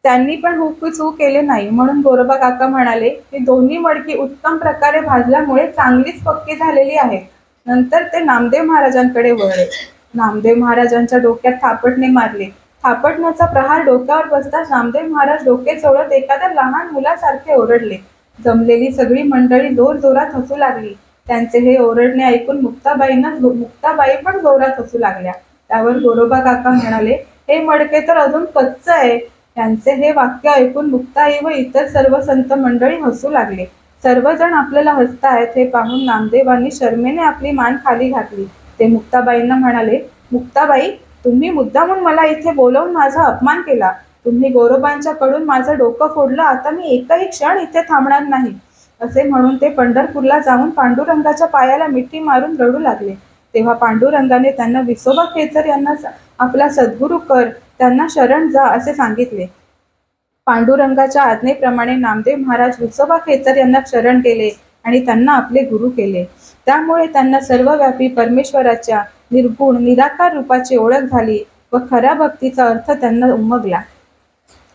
त्यांनी पण हुकूचू केले नाही, म्हणून गोरोबा काका म्हणाले की दोन्ही मडकी उत्तम प्रकारे भाजल्यामुळे चांगलीच पक्की झालेली आहे. नंतर ते नामदेव महाराजांकडे वळले. नामदेव महाराजांच्या डोक्यात थापटणे मारले. थापटण्याचा प्रहार डोक्यावर बसताच नामदेव महाराज डोके चोळत एखाद्या लहान मुलासारखे ओरडले. जमलेली सगळी मंडळी जोरजोरात हसू लागली. त्यांचे हे ओरडणे ऐकून मुक्ताबाई पण जोरात हसू लागल्या. त्यावर गोरोबा काका म्हणाले, हे मडके तर अजून कच्च आहे. त्यांचे हे वाक्य ऐकून मुक्ताई व इतर सर्व संत मंडळी हसू लागले. सर्वजण आपल्याला हसतायत हे पाहून नामदेवांनी शरमेने आपली मान खाली घातली. ते मुक्ताबाईंना म्हणाले, मुक्ताबाई, तुम्ही मुद्दामून मला इथे बोलवून माझा अपमान केला. तुम्ही गोरोबांच्या कडून माझं डोकं फोडलं. आता मी एकही क्षण इथे थांबणार नाही. असे म्हणून ते पंढरपूरला जाऊन पांडुरंगाच्या पायाला मिठी मारून रडू लागले. तेव्हा पांडुरंगाने त्यांना विसोबा खेचर यांना आपला सद्गुरू कर, त्यांना शरण जा असे सांगितले. पांडुरंगाच्या आज्ञेप्रमाणे नामदेव महाराज विसोबा खेचर यांना शरण केले आणि त्यांना आपले गुरु केले. त्यामुळे त्यांना सर्वव्यापी परमेश्वराच्या निर्गुण निराकार रूपाची ओळख झाली व खऱ्या भक्तीचा अर्थ त्यांना उमगला.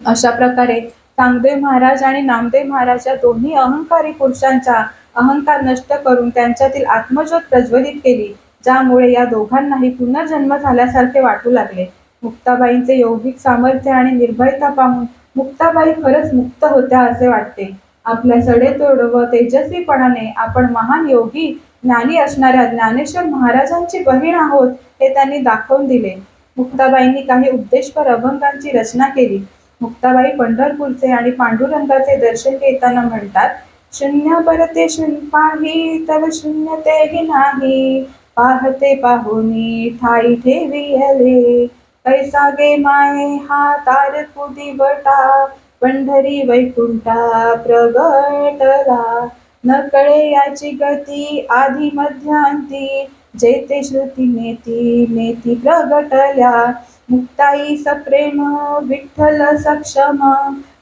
अशा प्रकारे चांगदेव महाराज आणि नामदेव महाराज या दोन्ही अहंकारी पुरुषांचा अहंकार नष्ट करून त्यांच्यातील आत्मज्योत प्रज्वलित केली, ज्यामुळे या दोघांनाही पुनर्जन्म झाल्यासारखे वाटू लागले. मुक्ताबाईंचे यौगिक सामर्थ्य आणि निर्भयता पाहून मुक्ताबाई खरंच मुक्त होत्या असे वाटते. आपल्या सडेतोड व तेजस्वीपणाने आपण महान योगी ज्ञानी असणाऱ्या ज्ञानेश्वर महाराजांची बहीण आहोत हे त्यांनी दाखवून दिले. मुक्ताबाईंनी काही उद्देशपर अभंगांची रचना केली. मुक्ताबाई पंढरपूरचे आणि पांडुरंगाचे दर्शन घेताना म्हणतात, शून्य परते शून्य पाही तव शून्य तेही नाही, पाहते पाहुनी ठाई ठेविले, कैसा गे माये हा तार कुदिवटा, पंढरी वैकुंठा प्रगटला, न कळे याची गती आधी मध्यांती, जेते श्रुती नेती नेती प्रगटल्या, मुक्ताई सप्रेम विठ्ठल सक्षम,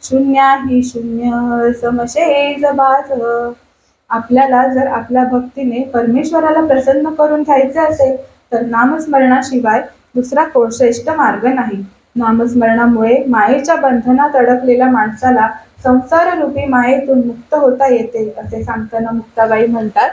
शून्याही शून्य समशेज बाज. आपल्याला जर आपल्या भक्तीने परमेश्वराला प्रसन्न करून घ्यायचे असेल तर नामस्मरणाशिवाय दुसरा श्रेष्ठ मार्ग नाही. नामस्मरणामुळे मायेच्या बंधनात अडकलेल्या माणसाला संसाररूपी मायेतून मुक्त होता येते असे सांगताना मुक्ताबाई म्हणतात,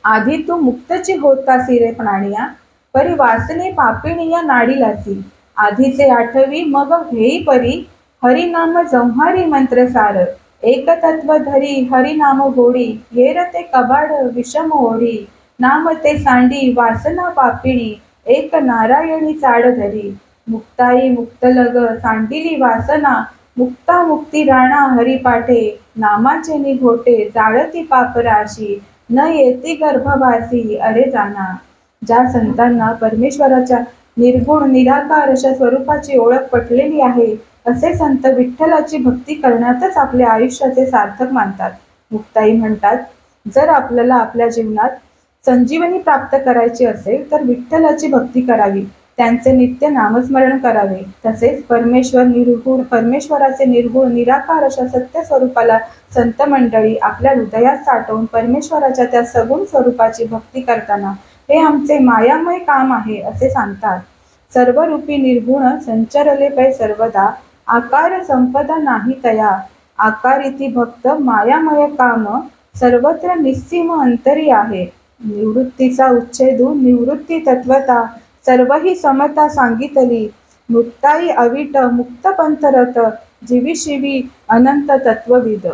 आधी तू मुक्तची होतासी रे प्राणिया, परी वासने पापिणिया नाडीलासी, आधीचे आठवी मग घेई परी, हरिनाम जंहारी मंत्रसार, एक तत्व धरी हरिनाम गोडी, हेर ते कबाड विषम ओढी, नाम ते सांडी वासना पापिणी, एक नारायणी चाड धरी, मुक्ताई मुक्तलग सांडिली वासना, मुक्ता मुक्ती राणा हरिपाठे, नामाचे निघोटे जाळती पापराशी, न येती गर्भवासी अरे जाना. ज्या संतांना परमेश्वराच्या निर्गुण निराकार अशा स्वरूपाची ओळख पटलेली आहे असे संत विठ्ठलाची भक्ती करण्यातच आपल्या आयुष्याचे सार्थक मानतात. मुक्ताई म्हणतात, जर आपल्याला आपल्या जीवनात संजीवनी प्राप्त करायची असेल तर विठ्ठलाची भक्ती करावी, त्यांचे नित्य नामस्मरण करावे. तसेच परमेश्वराचे निर्गुण निराकार अशा सत्य स्वरूपाला संत मंडळी आपल्या हृदयात साठवून परमेश्वराच्या त्या सगुण स्वरूपाची भक्ती करताना हे आमचे मायामय काम आहे असे सांगतात. सर्वरूपी निर्गुण संचरले पै सर्वदा, आकार संपदा नाही तया. आकारिती भक्त मायामय काम, सर्वत्र निस्सीम अंतरी आहे. निवृत्तीचा उच्छेदून निवृत्ती तत्वता, सर्व ही समता सांगितली. मुक्ताई अविट मुक्त पंथरत, जीवी शिवी अनंत तत्वविद.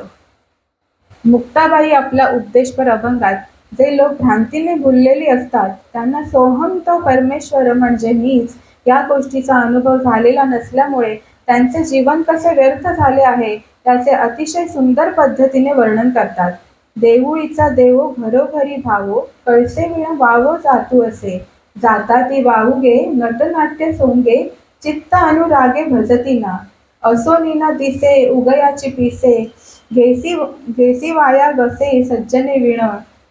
मुक्ताबाई आपल्या उपदेशपर अभंगात जे लोक भ्रांतीने भुललेली असतात त्यांना सोहम तो परमेश्वर म्हणजे मीच या गोष्टीचा अनुभव झालेला नसल्यामुळे त्यांचे जीवन कसे व्यर्थ झाले आहे त्याचे अतिशय सुंदर पद्धतीने वर्णन करतात. देऊळीचा देवो घरोघरी भावो, कळसे विण वावो जातू असे. जाता ती वाहुगे नटनाट्य सोंगे, चित्त अनुरागे भजती ना. असो नीना दिसे उगयाची पिसे, घेसी वाया गसे सज्जने विण.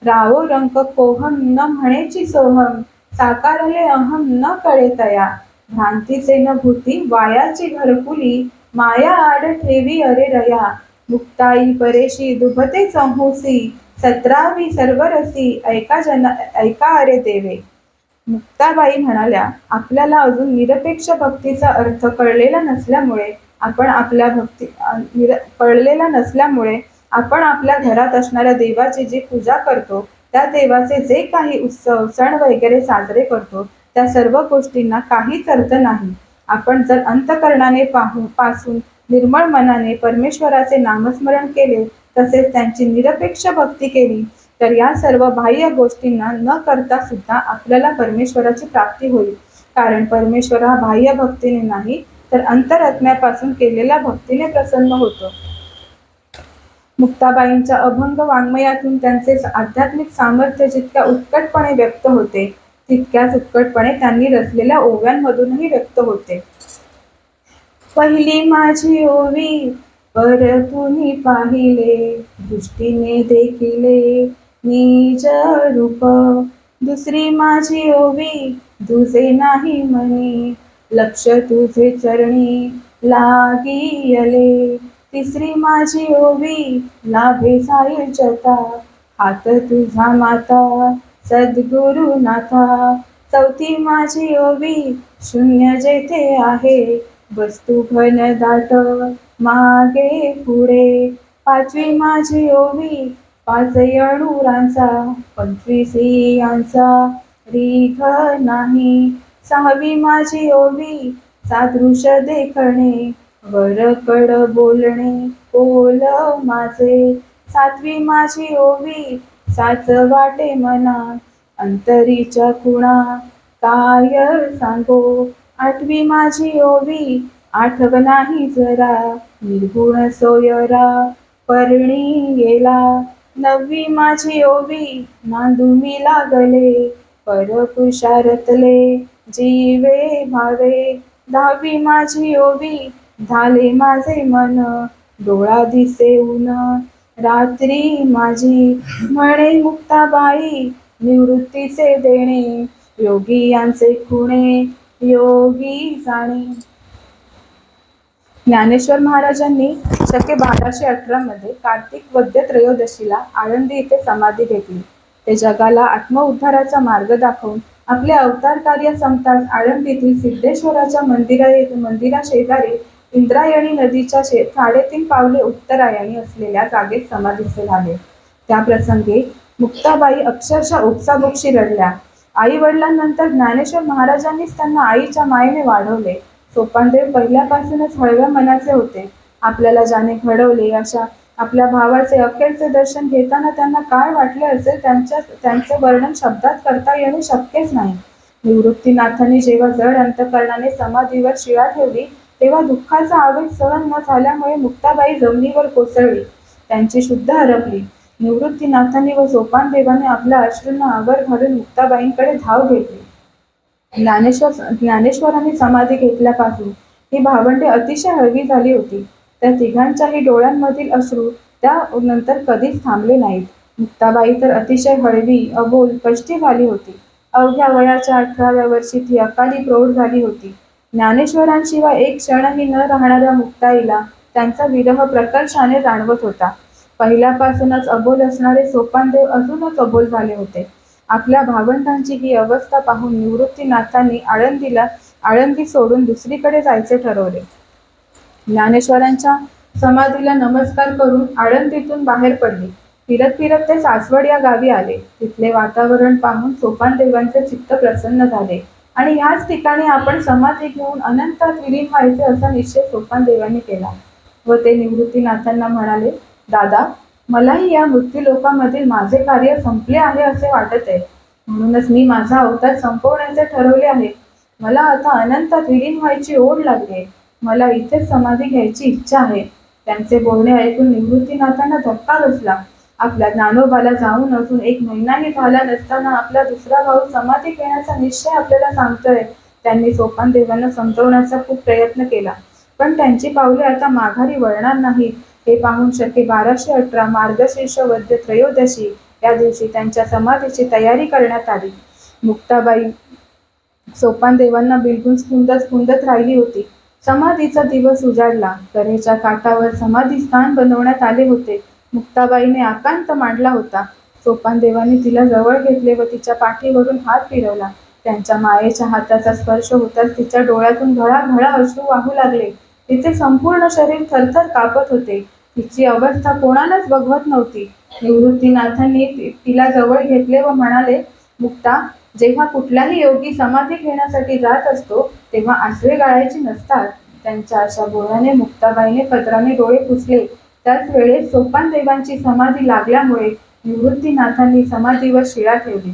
रावो रंक कोहम न म्हणेची सोहम, साकारले अहम न कळे तया. भ्रांतीचे न भूती वायाची घरकुली, माया आड ठेवी अरे रया. मुक्ताई परेशी दुभते चंहुसी, सतरावी सर्वरसी ऐका अरे देवे. मुक्ताबाई म्हणाल्या, आपल्याला अजून निरपेक्ष भक्तीचा अर्थ कळलेला नसल्यामुळे आपण आपल्या घरात असणाऱ्या देवाची जी पूजा करतो, त्या देवाचे जे काही उत्सव सण वगैरे साजरे करतो त्या सर्व गोष्टींना काहीच अर्थ नाही. आपण जर अंतःकरणाने पासून निर्मळ मनाने परमेश्वराचे नामस्मरण केले, तसेच त्यांची निरपेक्ष भक्ती केली तर या सर्व बाह्य गोष्टींना न करता सुद्धा आपल्याला परमेश्वराची प्राप्ती होईल. कारण परमेश्वर हा बाह्य भक्तीने नाही तर अंतरात्म्यापासून केलेल्या भक्तीने प्रसन्न होतो. मुक्ताबाईंच्या अभंग वाङ्मयातून त्यांचे आध्यात्मिक सामर्थ्य जितक्या उत्कटपणे व्यक्त होते तितक्याच उत्कटपणे त्यांनी रचलेल्या ओव्यांमधूनही व्यक्त होते. पहिली माझी ओवी परतुनी पाहिले, दृष्टीने देखिले निज रूप. दुसरी माझी ओवी तुझे नाही मनी, लक्ष तुझे चरणी लागीयले. तिसरी माझी ओवी लाभे सायुज्यता, हात तुझा माता सद्गुरुनाथा. चौथी माझी ओवी शून्य जेथे आहे, वस्तू घन दाट मागे पुढे. पाचवी माझी ओवी 5 अणुरांचा, 25 यांचा रीघ नाही. सहावी माझी ओवी सादृश्य देखणे, वरकड बोलणे बोल माझे. सातवी माझी ओवी साच वाटे मना, अंतरीच्या खुणा काय सांगो. आठवी माझी ओवी आठव नाही जरा, निर्गुण सोयरा परणी गेला. नववी माझी ओवी नांदुमी लागले, परपुरुषारतले जीवे भावे. 10वी माझी ओवी झाले माझे मन, डोळा दिसे ऊन रात्री माझी. म्हणे मुक्ताबाई निवृत्तीचे देणे, योगी यांचे खुणे योगी जाणे. ज्ञानेश्वर महाराजांनी शके 1218 मध्ये कार्तिक वद्य त्रयोदशीला आळंदी येथे समाधी घेतली. ते जगाला आत्मउद्धाराचा मार्ग दाखवून आपले अवतार कार्य संपताच आळंदीतील सिद्धेश्वराच्या मंदिराशेजारी इंद्रायणी नदीच्या 3.5 पावले उत्तरायणी असलेल्या जागेत समाधीस्थ झाले. त्या प्रसंगी मुक्ताबाई अक्षरशः ओक्साबोक्षी रडल्या. आई वडिलांनंतर ज्ञानेश्वर महाराजांनीच त्यांना आईच्या मायेने वाढवले. सोपानदेव पहिल्यापासूनच हळव्या मनाचे होते. आपल्याला ज्याने घडवले अशा आपल्या भावाचे अखेरचे दर्शन घेताना त्यांना काय वाटले असेल त्यांचे वर्णन शब्दात करता येणे शक्यच नाही. निवृत्तीनाथांनी जेव्हा जड अंतःकरणाने समाधीवर शिळा ठेवली तेव्हा दुःखाचा आवेग सहन न झाल्यामुळे मुक्ताबाई जमिनीवर कोसळली. त्यांची शुद्ध हरपली. निवृत्तीनाथांनी व सोपानदेवाने आपल्या अश्रूंना आवर घालून मुक्ताबाईंकडे धाव घेतली. ज्ञानेश्वरांनी समाधी घेतल्यापासून ही भावंडे अतिशय हळवी झाली होती. त्या तिघांच्याही डोळ्यांमधील अश्रू त्या नंतर कधीच थांबले नाहीत. मुक्ताबाई तर अतिशय हळवी, अबोल, कष्टी झाली होती. अवघ्या वयाच्या 18व्या वर्षी ती अकाली प्रौढ झाली होती. ज्ञानेश्वरांशिवाय एक क्षणही न राहणाऱ्या मुक्ताईला त्यांचा विरह प्रकर्षाने जाणवत होता. पहिल्यापासूनच अबोल असणारे सोपानदेव अजूनच अबोल झाले होते. आपल्या भावंडांची ही अवस्था पाहून निवृत्तीनाथांनी आळंदी सोडून दुसरीकडे जायचे ठरवले. ज्ञानेश्वरांच्या समाधीला नमस्कार करून आळंदीतून बाहेर पडले. फिरत फिरत ते सासवड या गावी आले. तिथले वातावरण पाहून सोपानदेवांचे चित्त प्रसन्न झाले आणि ह्याच ठिकाणी आपण समाधी घेऊन अनंतात विलीन व्हायचे असा निश्चय सोपानदेवांनी केला व ते निवृत्तीनाथांना म्हणाले, दादा, मलाही या मृत्यूलोकामधील माझे कार्य संपले आहे असे वाटत आहे. म्हणूनच मी माझा अवतार संपवण्याचे ठरवले आहे. मला आता अनंतात विलीन व्हायची ओढ लागली आहे. मला इथेच समाधी घ्यायची इच्छा आहे. त्यांचे बोलणे ऐकून निवृत्तीनाथांना धक्का बसला. आपल्या ज्ञानोबाला जाऊन अजून 1 महिनाही झाला नसताना आपला दुसरा भाऊ समाधी घेण्याचा निश्चय आपल्याला सांगतोय. त्यांनी सोपानदेवांना समजवण्याचा खूप प्रयत्न केला, पण त्यांची पावले आता माघारी वळणार नाहीत हे पाहून शके 1218 मार्गशीर्ष वद्य त्रयोदशी या दिवशी त्यांच्या समाधीची तयारी करण्यात आली. मुक्ताबाई सोपानदेवांना बिलगून स्फुंदत राहिली होती. समाधीचा दिवस उजाडला. कऱ्हेच्या काठावर समाधी स्थान बनवण्यात आले होते. मुक्ताबाईने आकांत मांडला होता. सोपानदेवांनी तिला जवळ घेतले व तिच्या पाठीवरून हात फिरवला. त्यांच्या मायेच्या हाताचा स्पर्श होताच तिच्या डोळ्यातून घळाघळा अश्रू वाहू लागले. तिचे संपूर्ण शरीर थरथर कापत होते. तिची अवस्था कोणालाच बघवत नव्हती. निवृत्तीनाथांनी तिला जवळ घेतले व म्हणाले, मुक्ता, जेव्हा कुठलाही योगी समाधी घेण्यासाठी जात असतो तेव्हा आसवे गाळायची नसतात. त्यांच्या अशा बोलण्याने मुक्ताबाईने पदराने डोळे पुसले. त्याच वेळेस सोपानदेवांची समाधी लागल्यामुळे निवृत्तीनाथांनी समाधीवर शिळा ठेवली.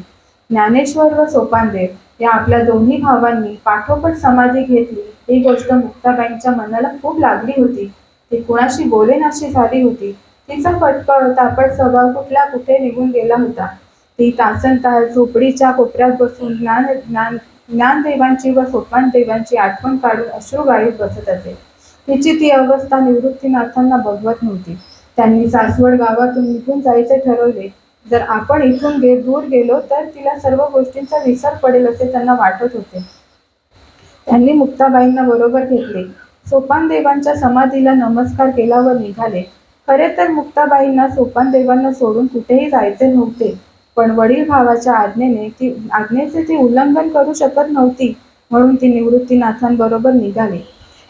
ज्ञानेश्वर व सोपानदेव या आपल्या दोन्ही भावांनी पाठोपाठ समाधी घेतली ही गोष्ट मुक्ताबाईंच्या मनाला खूप लागली होती. ती कुणाशी बोलेनाशी झाली होती. तिचा फटकळ तापट स्वभाव कुठला कुठे निघून गेला होता. ती तासनतास झोपडीच्या कोपऱ्यात बसून ज्ञानदेवांची व सोपानदेवांची आठवण काढून अश्रू गाळीत बसत असे. तिची ती अवस्था निवृत्तीनाथांना बघवत नव्हती. त्यांनी सासवड गावातून निघून जायचे ठरवले. जर आपण इथून दूर गेलो तर तिला सर्व गोष्टींचा विसर पडेल असे त्यांना वाटत होते. त्यांनी मुक्ताबाईंना बरोबर घेतले. सोपानदेवांच्या समाधीला नमस्कार केला व निघाले. खरे तर मुक्ताबाईंना सोपानदेवांना सोडून कुठेही जायचे नव्हते, पण वडील भावाच्या आज्ञेचे ती उल्लंघन करू शकत नव्हती, म्हणून ती निवृत्तीनाथांबरोबर निघाली.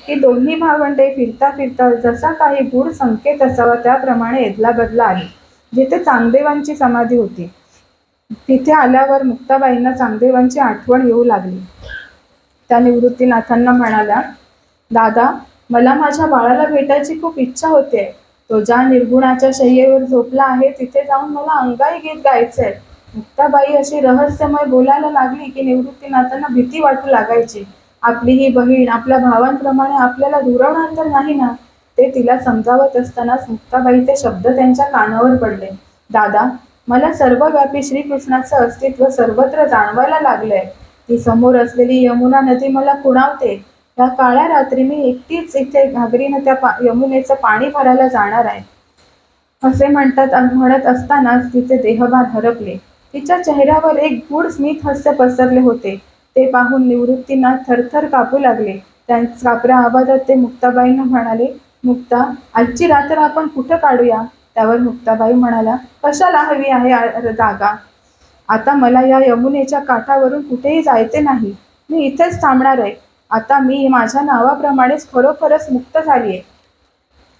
ही दोन्ही भावंडे फिरता फिरता जसा काही गूढ संकेत असावा त्याप्रमाणे एदलाबदला आली. जिथे चांगदेवांची समाधी होती तिथे आल्यावर मुक्ताबाईंना चांगदेवांची आठवण येऊ लागली. त्या निवृत्तीनाथांना म्हणाल्या, दादा, मला माझ्या बाळाला भेटायची खूप इच्छा होते. तो ज्या निर्गुणाच्या शय्येवर झोपला आहे तिथे जाऊन मला अंगाई गीत गायचंय. मुक्ताबाई अशी रहस्यमय बोलायला लागली की निवृत्तीनाथांना भीती वाटू लागायची. आपली ही बहीण आपल्या भावांप्रमाणे आपल्याला दुरावणार तर नाही ना? ते तिला समजावत असतानाच मुक्ताबाईचे शब्द त्यांच्या कानावर पडले. दादा, मला सर्वव्यापी श्रीकृष्णाचं अस्तित्व सर्वत्र जाणवायला लागलंय. ती समोर असलेली यमुना नदी मला खुणावते. या काळ्या रात्री मी एकटीच इथे घागरीनं त्या यमुनेचं पाणी भरायला जाणार आहे. असे म्हणत असतानाच तिचे देहभान हरपले. तिच्या चेहऱ्यावर एक गूढ स्मित हास्य पसरले होते. ते पाहून निवृत्तीनाथ थरथर कापू लागले. त्यांच्या कापऱ्या आवाजात ते मुक्ताबाईंना म्हणाले, मुक्ता, आजची रात्र आपण कुठं काढूया? त्यावर मुक्ताबाई म्हणाल्या, कशाला हवी आहे जागा? आता मला या यमुनेच्या काठावरून कुठेही जायचे नाही. मी इथेच थांबणार आहे. आता मी माझ्या नावाप्रमाणेच खरोखरच मुक्त झालीये.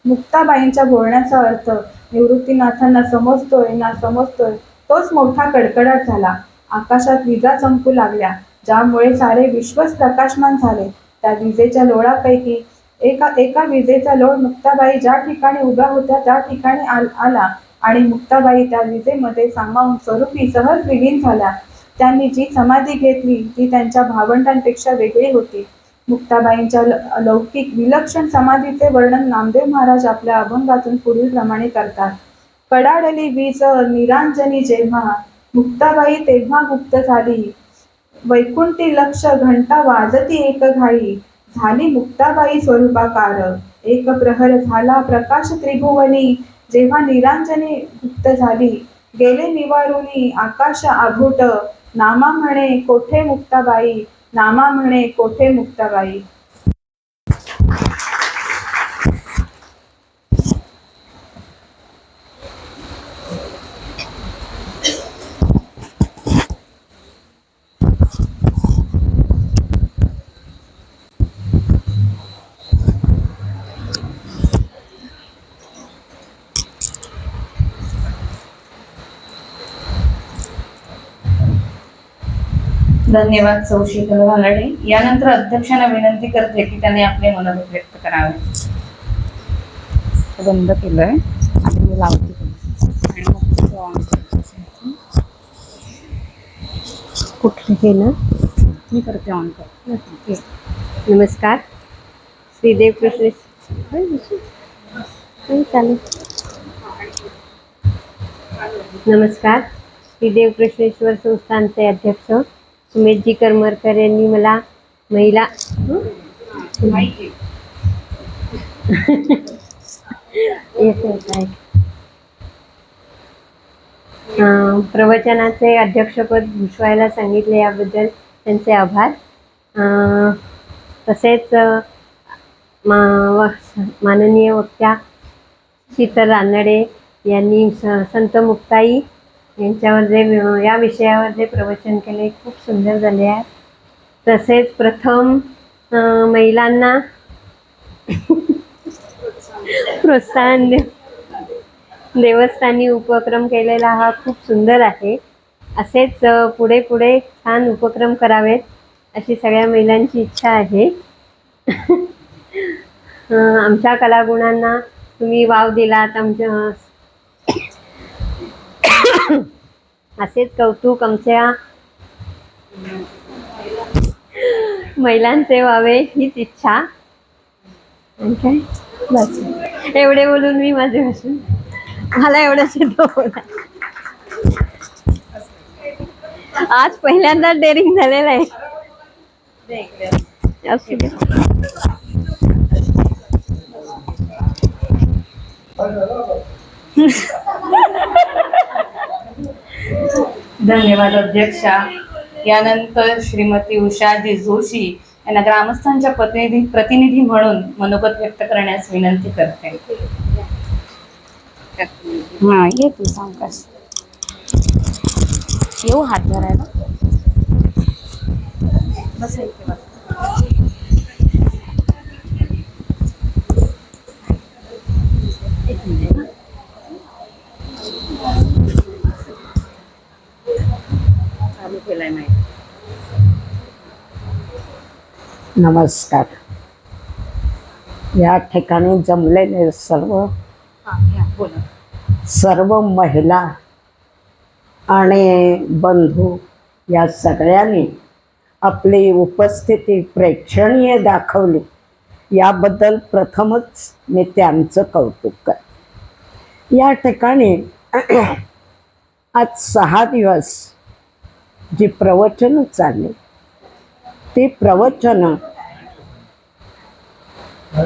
मुक्ताबाईंच्या बोलण्याचा अर्थ निवृत्तीनाथांना समजतोय तोच मोठा कडकडाट झाला. आकाशात विजा चमकू लागल्या, ज्यामुळे सारे विश्वच प्रकाशमान झाले. त्या विजेच्या लोळापैकी एका विजेचा लोळ मुक्ताबाई ज्या ठिकाणी उभ्या होत्या त्या ठिकाणी आला आणि मुक्ताबाई त्या विजेमध्ये सामावून स्वरूपी सहज विलीन झाल्या. त्यांनी जी समाधी घेतली ती त्यांच्या भावंडांपेक्षा वेगळी होती. मुक्ताबाईंच्या लौकिक विलक्षण समाधीचे वर्णन नामदेव महाराज आपल्या अभंगातून पुढील प्रमाणे करतात. कडाडली वीज निरांजनी जेव्हा, मुक्ताबाई तेव्हा मुक्त झाली. वैकुंठी लक्ष घंटा वाजती एक घाई, झाली मुक्ताबाई स्वरूपाकार. एक प्रहर झाला प्रकाश त्रिभुवनी, जेव्हा निरांजनी गुप्त झाली. गेले निवारुनी आकाश आभूट, नामा म्हणे कोठे मुक्ताबाई, नामा म्हणे कोठे मुक्ताबाई. धन्यवाद सौ शीतल घालाडे. यानंतर अध्यक्षांना विनंती करते की त्यांनी आपले मनोगत व्यक्त करावे. बंद केलंय आता मी लावते आणि मग तो on करायचं. कुठलं केलं? मी करते ऑन कर. ओके. नमस्कार. श्रीदेव कृष्ण चालेल. नमस्कार. श्रीदेव कृष्णेश्वर संस्थानचे अध्यक्ष सुमेशजी करमरकर यांनी मला महिला प्रवचनाचे अध्यक्षपद भूषवायला सांगितले याबद्दल त्यांचे आभार. तसेच माननीय वक्त्या शीतल रानडे यांनी संत मुक्ताई यांच्यावर जे या विषयावर जे प्रवचन केले खूप सुंदर झाले आहे. तसेच प्रथम महिलांना प्रोत्साहन देवस्थानी उपक्रम केलेला हा खूप सुंदर आहे. असेच पुढे पुढे छान उपक्रम करावेत अशी सगळ्या महिलांची इच्छा आहे. आमच्या कलागुणांना तुम्ही वाव दिलात. आमच्या असेच कौतुक आमच्या महिलांचे व्हावे हीच इच्छा. काय बस एवढे बोलून मी माझे भाषण मला एवढंच येतं बोला. आज पहिल्यांदा डेअरिंग झालेलं आहे. असू दे. धन्यवाद अध्यक्षा. यानंतर श्रीमती उषाजी जोशी यांना ग्रामस्थांच्या प्रतिनिधी म्हणून मनोगत व्यक्त करण्यास विनंती करते. हा ये तू सांगस येऊ हात धरायला बस इथे बस. एक मिनिट ना. चालू केलाय नाही. नमस्कार. या ठिकाणी जमलेले सर्व महिला आणि बंधू या सगळ्यांनी आपली उपस्थिती प्रेक्षणीय दाखवली याबद्दल प्रथमच मी त्यांचं कौतुक करते. या ठिकाणी आज 6 दिवस जी प्रवचनं चालली ती प्रवचनं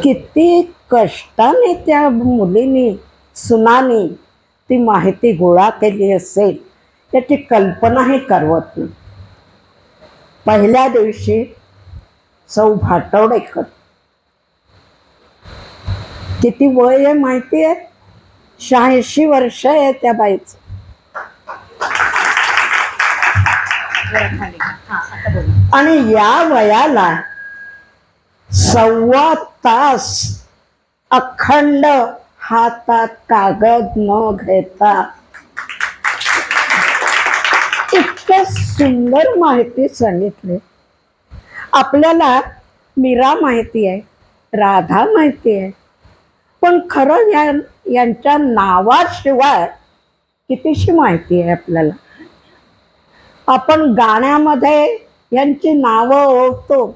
किती कष्टाने त्या मुलीने सुनाने ती माहिती गोळा केली असेल त्याची कल्पनाही करवत नाही. पहिल्या दिवशी सौ भाटवडेकर किती वय आहे माहिती आहे? 86 वर्ष आहे त्या बाईचं. आणि या वयाला 1.25 तास अखंड हातात कागद न घेता इतकं सुंदर माहिती सांगितली. आपल्याला मीरा माहिती आहे, राधा माहिती आहे, पण खरं यांच्या नावाशिवाय कितीशी माहिती आहे आपल्याला. आपण गाण्यामध्ये यांची नावं ओळखतो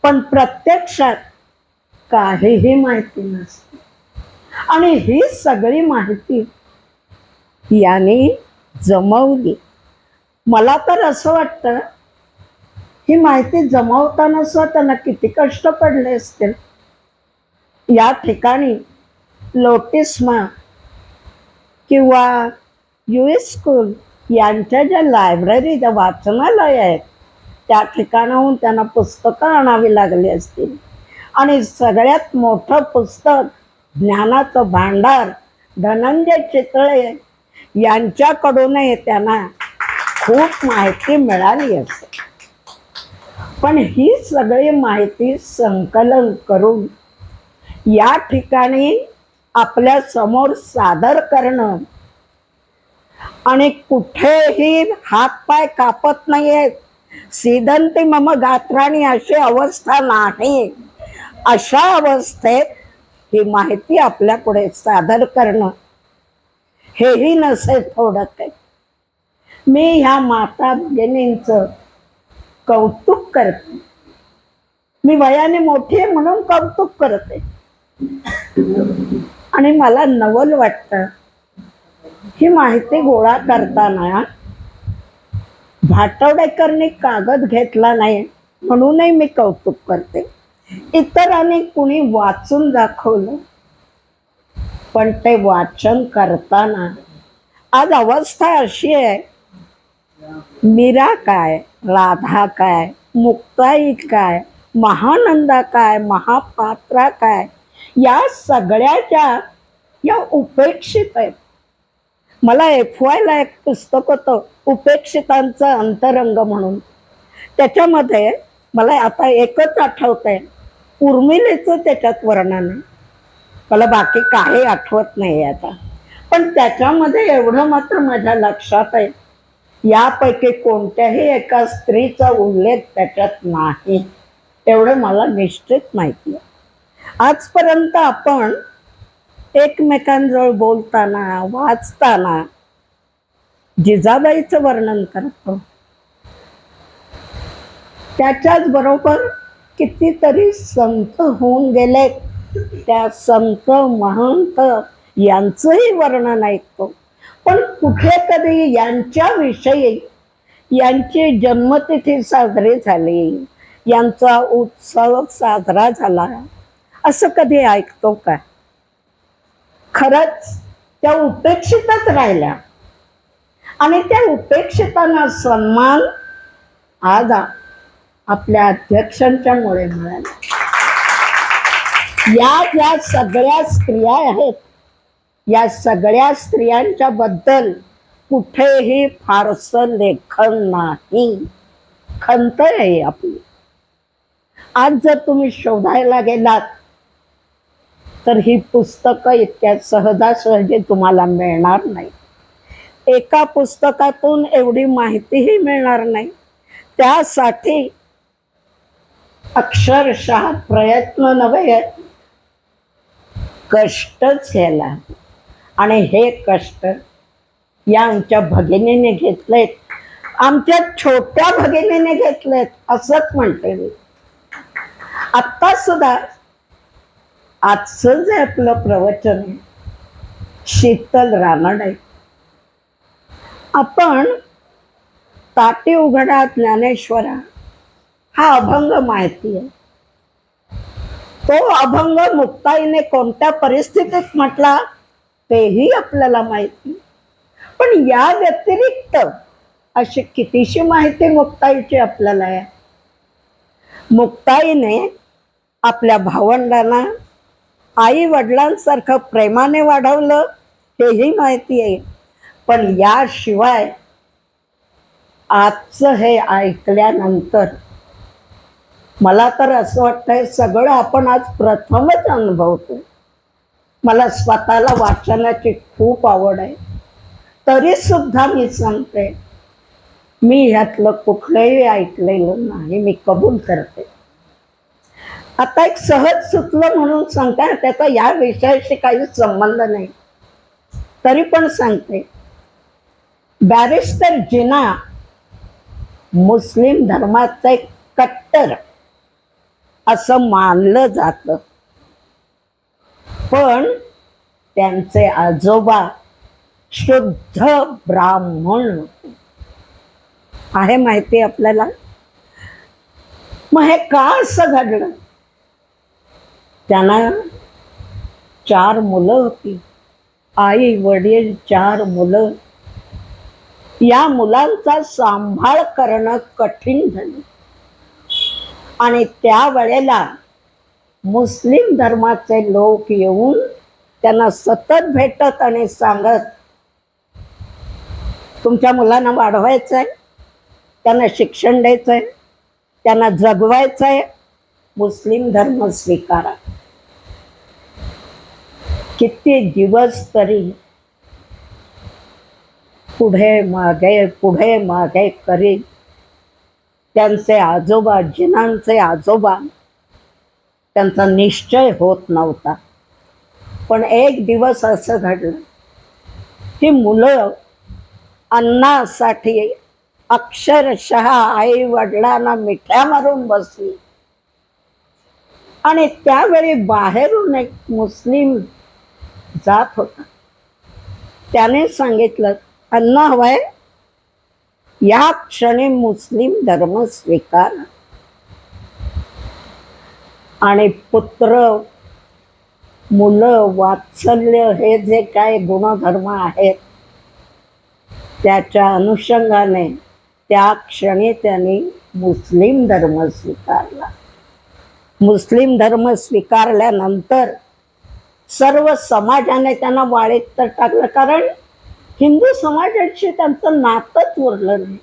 पण प्रत्यक्षात काहीही माहिती नसते. आणि ही सगळी माहिती यांनी जमवली. मला तर असं वाटतं ही माहिती जमवताना सुद्धा त्यांना किती कष्ट पडले असतील. या ठिकाणी लोटिस्मा किंवा US स्कूल यांच्या ज्या लायब्ररी, ज्या वाचनालय आहेत, त्या ठिकाणाहून त्यांना पुस्तकं आणावी लागली असतील. आणि सगळ्यात मोठं पुस्तक, ज्ञानाचं भांडार, धनंजय चितळे यांच्याकडूनही त्यांना खूप माहिती मिळाली असेल. पण ही सगळी माहिती संकलन करून या ठिकाणी आपल्या समोर सादर करणं, आणि कुठेही हातपाय कापत नाहीयेत, सीदंती मम गात्राणी अशी अवस्था नाही, अशा अवस्थेत ही माहिती आपल्या पुढे सादर करणं हेही नसे थोडं काही. मी ह्या माता भगिनींचं कौतुक करते. मी वयाने मोठी आहे म्हणून कौतुक करते. आणि मला नवल वाटतं ही माहिती गोळा करताना भाटवडेकरनी कागद घेतला नाही म्हणूनही मी कौतुक करते. इतरांनी कुणी वाचून दाखवलं, पण ते वाचन करताना आज अवस्था अशी आहे, मीरा काय, राधा काय, मुक्ताई काय, महानंदा काय, महापात्रा काय, या सगळ्याच्या या उपेक्षित आहेत. मला FY ला एक पुस्तक होतं, उपेक्षितांचा अंतरंग म्हणून. त्याच्यामध्ये मला आता एकच आठवतंय, उर्मिलेचं त्याच्यात वर्णन आहे. मला बाकी काही आठवत नाही आता. पण त्याच्यामध्ये एवढं मात्र माझ्या लक्षात आहे, यापैकी कोणत्याही एका स्त्रीचा उल्लेख त्याच्यात नाही, एवढं मला निश्चित माहिती आहे. आजपर्यंत आपण एकमेकांजवळ बोलताना, वाचताना जिजाबाईचं वर्णन करतो. त्याच्याच बरोबर कितीतरी संत होऊन गेले, त्या संत महंत यांचंही वर्णन ऐकतो. पण कुठे कधी यांच्याविषयी, यांची जन्मतिथी साजरी झाली, यांचा उत्सव साजरा झाला, असं कधी ऐकतो का? खरंच त्या उपेक्षितच राहिल्या. आणि त्या उपेक्षितांना सन्मान आज आपल्या अध्यक्षांच्या मुळे मिळाला. या ज्या सगळ्या स्त्रिया आहेत, या सगळ्या स्त्रियांच्या बद्दल कुठेही फारसं लेखन नाही, खंत आहे आपली. आज जर तुम्ही शोधायला गेलात तर ही पुस्तकं इतक्या सहजासहजी तुम्हाला मिळणार नाही. एका पुस्तकातून एवढी माहितीही मिळणार नाही. त्यासाठी अक्षरशः प्रयत्न नव्हे, कष्टच घ्यायला. आणि हे कष्ट या आमच्या भगिनीने घेतलेत, आमच्या छोट्या भगिनीने घेतलेत असंच म्हणते मी. आत्ता सुद्धा आजचं जे आपलं प्रवचन आहे, शीतल रानडे, आपण ताटी उघडा ज्ञानेश्वरा हा अभंग माहिती आहे. तो अभंग मुक्ताईने कोणत्या परिस्थितीत म्हटला तेही आपल्याला माहिती. पण या व्यतिरिक्त अशी कितीशी माहिती मुक्ताईची आपल्याला आहे. मुक्ताईने आपल्या भावंडांना आई वडिलांसारखं प्रेमाने वाढवलं हेही माहिती आहे. पण याशिवाय आजचं हे ऐकल्यानंतर मला तर असं वाटतंय सगळं आपण आज प्रथमच अनुभवतो. मला स्वतःला वाचनाची खूप आवड आहे, तरी सुद्धा मी सांगते, मी ह्यातलं कुठलंही ऐकलेलं नाही, मी कबूल करते. आता एक सहज सुचलं म्हणून सांगते, त्याचा या विषयाशी काही संबंध नाही, तरी पण सांगते. बॅरिस्टर जिना मुस्लिम धर्माचे कट्टर असं मानलं जातं, पण त्यांचे आजोबा शुद्ध ब्राह्मण होते. आहे माहिती आपल्याला. मग हे का असं घडलं? त्यांना 4 मुलं होती, आई वडील 4 मुलं. या मुलांचा सांभाळ करणं कठीण झालं आणि त्यावेळेला मुस्लिम धर्माचे लोक येऊन त्यांना सतत भेटत आणि सांगत, तुमच्या मुलांना वाढवायचं आहे, त्यांना शिक्षण द्यायचं आहे, त्यांना जगवायचं आहे, मुस्लिम धर्म स्वीकारा. किती दिवस तरी पुढे मागे करीत त्यांचे आजोबा, जिनांचे आजोबा, त्यांचा निश्चय होत नव्हता. पण एक दिवस असं घडलं, ही मुलं अन्नासाठी अक्षरशः आई वडिलांना मिठ्या मारून बसली. आणि त्यावेळी बाहेरून एक मुस्लिम जात होता. त्याने सांगितलं, अन्न हवंय, या क्षणी मुस्लिम धर्म स्वीकार. आणि पुत्र, मुलं, वात्सल्य हे जे काय गुणधर्म आहेत, त्याच्या अनुषंगाने त्या क्षणी त्यांनी मुस्लिम धर्म स्वीकारला. मुस्लिम धर्म स्वीकारल्यानंतर सर्व समाजाने त्यांना वाळीत तर टाकलं, कारण हिंदू समाजाशी त्यांचं नातंच उरलं नाही.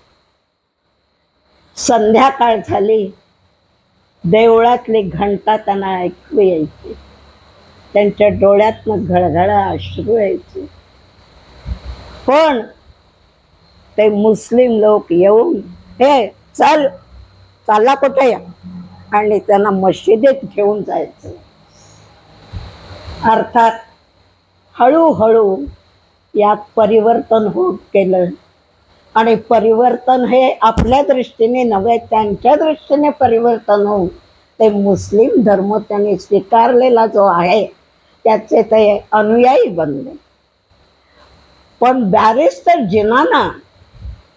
संध्याकाळ झाली, देवळातली घंटा त्यांना ऐकू यायची, त्यांच्या डोळ्यातनं घळघळा अश्रू यायचे. पण ते मुस्लिम लोक येऊन, हे चालला कुठे या, आणि त्यांना मशिदीत घेऊन जायचं. अर्थात हळूहळू यात परिवर्तन होत गेलं. आणि परिवर्तन हे आपल्या दृष्टीने नव्हे, त्यांच्या दृष्टीने परिवर्तन होऊन ते मुस्लिम धर्म त्यांनी स्वीकारलेला जो आहे त्याचे ते अनुयायी बनले. पण बॅरिस्टर जिनांना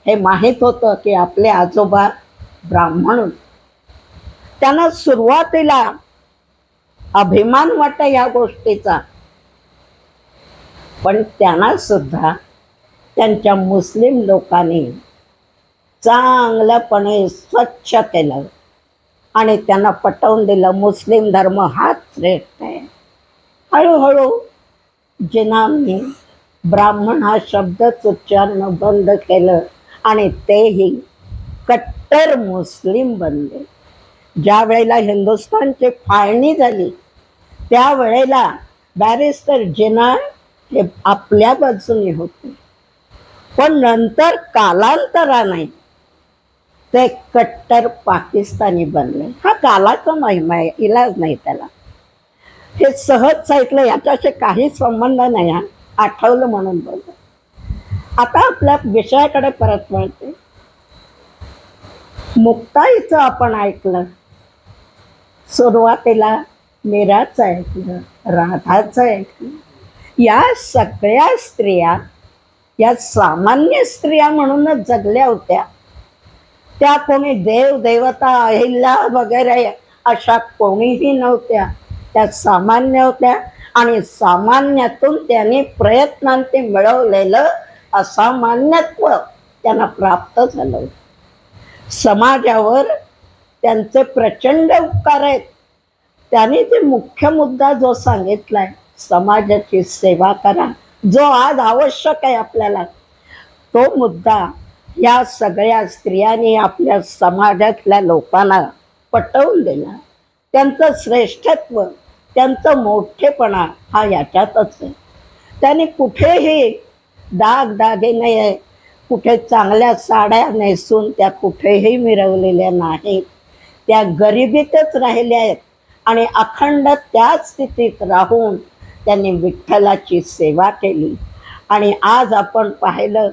हे माहीत होतं की आपले आजोबा ब्राह्मण. त्यांना सुरुवातीला अभिमान वाटत या गोष्टीचा, पण त्यांना सुद्धा त्यांच्या मुस्लिम लोकांनी चांगल्यापणे स्वच्छ केलं आणि त्यांना पटवून दिलं, मुस्लिम धर्म हाच श्रेष्ठ आहे. हळूहळू जिनांनी ब्राह्मण हा शब्दच उच्चारणं बंद केलं आणि तेही कट्टर मुस्लिम बनले. ज्या वेळेला हिंदुस्थानची फाळणी झाली त्यावेळेला बॅरिस्टर जिना हे आपल्या बाजूने होते, पण नंतर कालांतराने ते कट्टर पाकिस्तानी बनले. हा कालाचा महिमा आहे, इलाज नाही त्याला. हे सहज सांगितलं, याच्याशी काही संबंध नाही, हा आठवलं म्हणून बोलतो. आता आपल्या विषयाकडे परत वळते. मुक्ताईचं आपण ऐकलं, सुरुवातीला मीराचं ऐकलं, राधाचं ऐकलं. या सगळ्या स्त्रिया या सामान्य स्त्रिया म्हणूनच जगल्या होत्या. त्या कोणी देव देवता अहिल्या वगैरे अशा कोणीही नव्हत्या. त्या सामान्य होत्या आणि सामान्यातून त्यांनी प्रयत्नांती मिळवलेलं असामान्यत्व त्यांना प्राप्त झालं. समाजावर त्यांचे प्रचंड उपकार आहेत. त्यांनी ते मुख्य मुद्दा जो सांगितलाय, समाजाची सेवा करा, जो आज आवश्यक आहे आपल्याला, तो मुद्दा या सगळ्या स्त्रियांनी आपल्या समाजातल्या लोकांना पटवून दिला. त्यांचं श्रेष्ठत्व, त्यांचं मोठेपणा हा याच्यातच आहे. त्यांनी कुठेही दागदागिने, कुठे चांगल्या साड्या नेसून त्या कुठेही मिरवलेल्या नाहीत. त्या गरिबीतच राहिल्या आहेत आणि अखंड त्याच स्थितीत राहून त्यांनी विठ्ठलाची सेवा केली. आणि आज आपण पाहिलं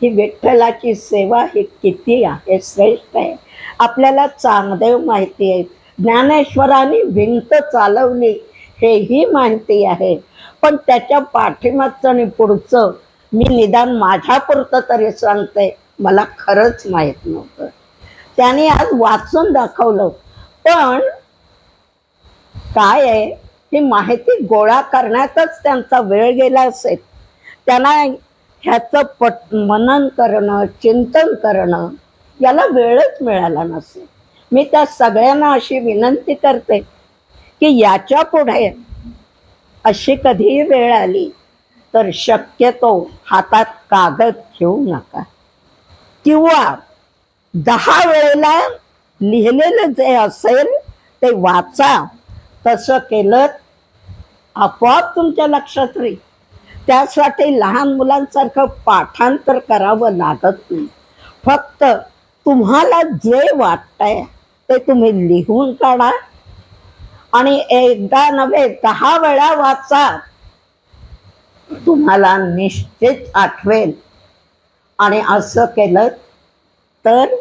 की विठ्ठलाची सेवा ही किती आहे, श्रेष्ठ आहे. आपल्याला चांगदेव माहिती आहे, ज्ञानेश्वरांनी भिंत चालवली हेही माहिती आहे, पण त्याच्या पाठीमागचं आणि पुढचं मी निदान माझ्यापुरतं तरी सांगते, मला खरंच माहीत नव्हतं. त्याने आज वाचून दाखवलं पण काय आहे, ही माहिती गोळा करण्यातच त्यांचा वेळ गेला असेल. त्यांना ह्याचं मनन करणं, चिंतन करणं याला वेळच मिळाला नसेल. मी त्या सगळ्यांना अशी विनंती करते की याच्या पुढे अशी कधीही वेळ आली तर शक्यतो हातात कागद घेऊ नका, किंवा 10 वेळेला लिहिलेलं जे असेल ते वाचा. तसं केलं आपोआप तुमच्या लक्षात राहील. त्यासाठी लहान मुलांसारखं पाठांतर करावं लागत नाही. फक्त तुम्हाला जे वाटतंय ते तुम्ही लिहून काढा आणि एकदा नव्हे 10 वेळा वाचा. तुम्हाला निश्चित आठवेल. आणि असं केलं तर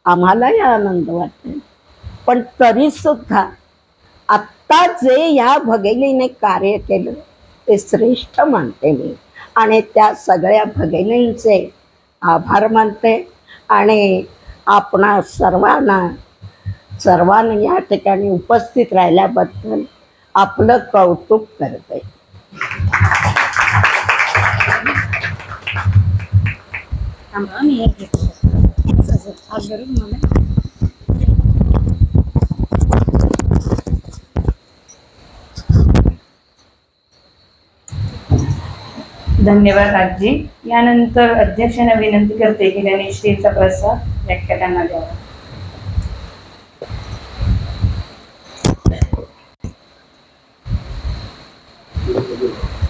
आम्हालाही आनंद वाटेल. पण तरी सुद्धा आत्ता जे या भगिनीने कार्य केलं ते श्रेष्ठ मानते मी, आणि त्या सगळ्या भगिनींचे आभार मानते. आणि आपणा सर्वांनी या ठिकाणी उपस्थित राहिल्याबद्दल आपलं कौतुक करते. धन्यवाद आजी. यानंतर अध्यक्षांना विनंती करते की त्यांनी श्रीचा प्रसाद व्याख्यात्यांना द्यावा.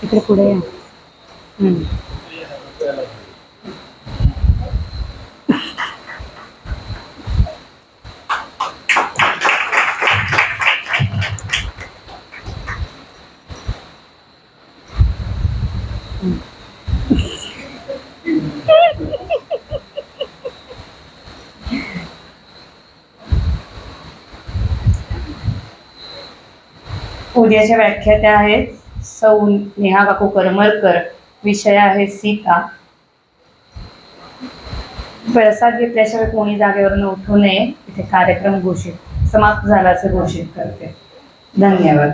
इकडे पुढे या. उद्याच्या व्याख्यात्या आहेत सौ नेहा काकू करमरकर. विषय आहे सीता. प्रसाद घेतल्याशिवाय कोणी जागेवरून उठू नये. इथे कार्यक्रम समाप्त झाला असं घोषित करते. धन्यवाद.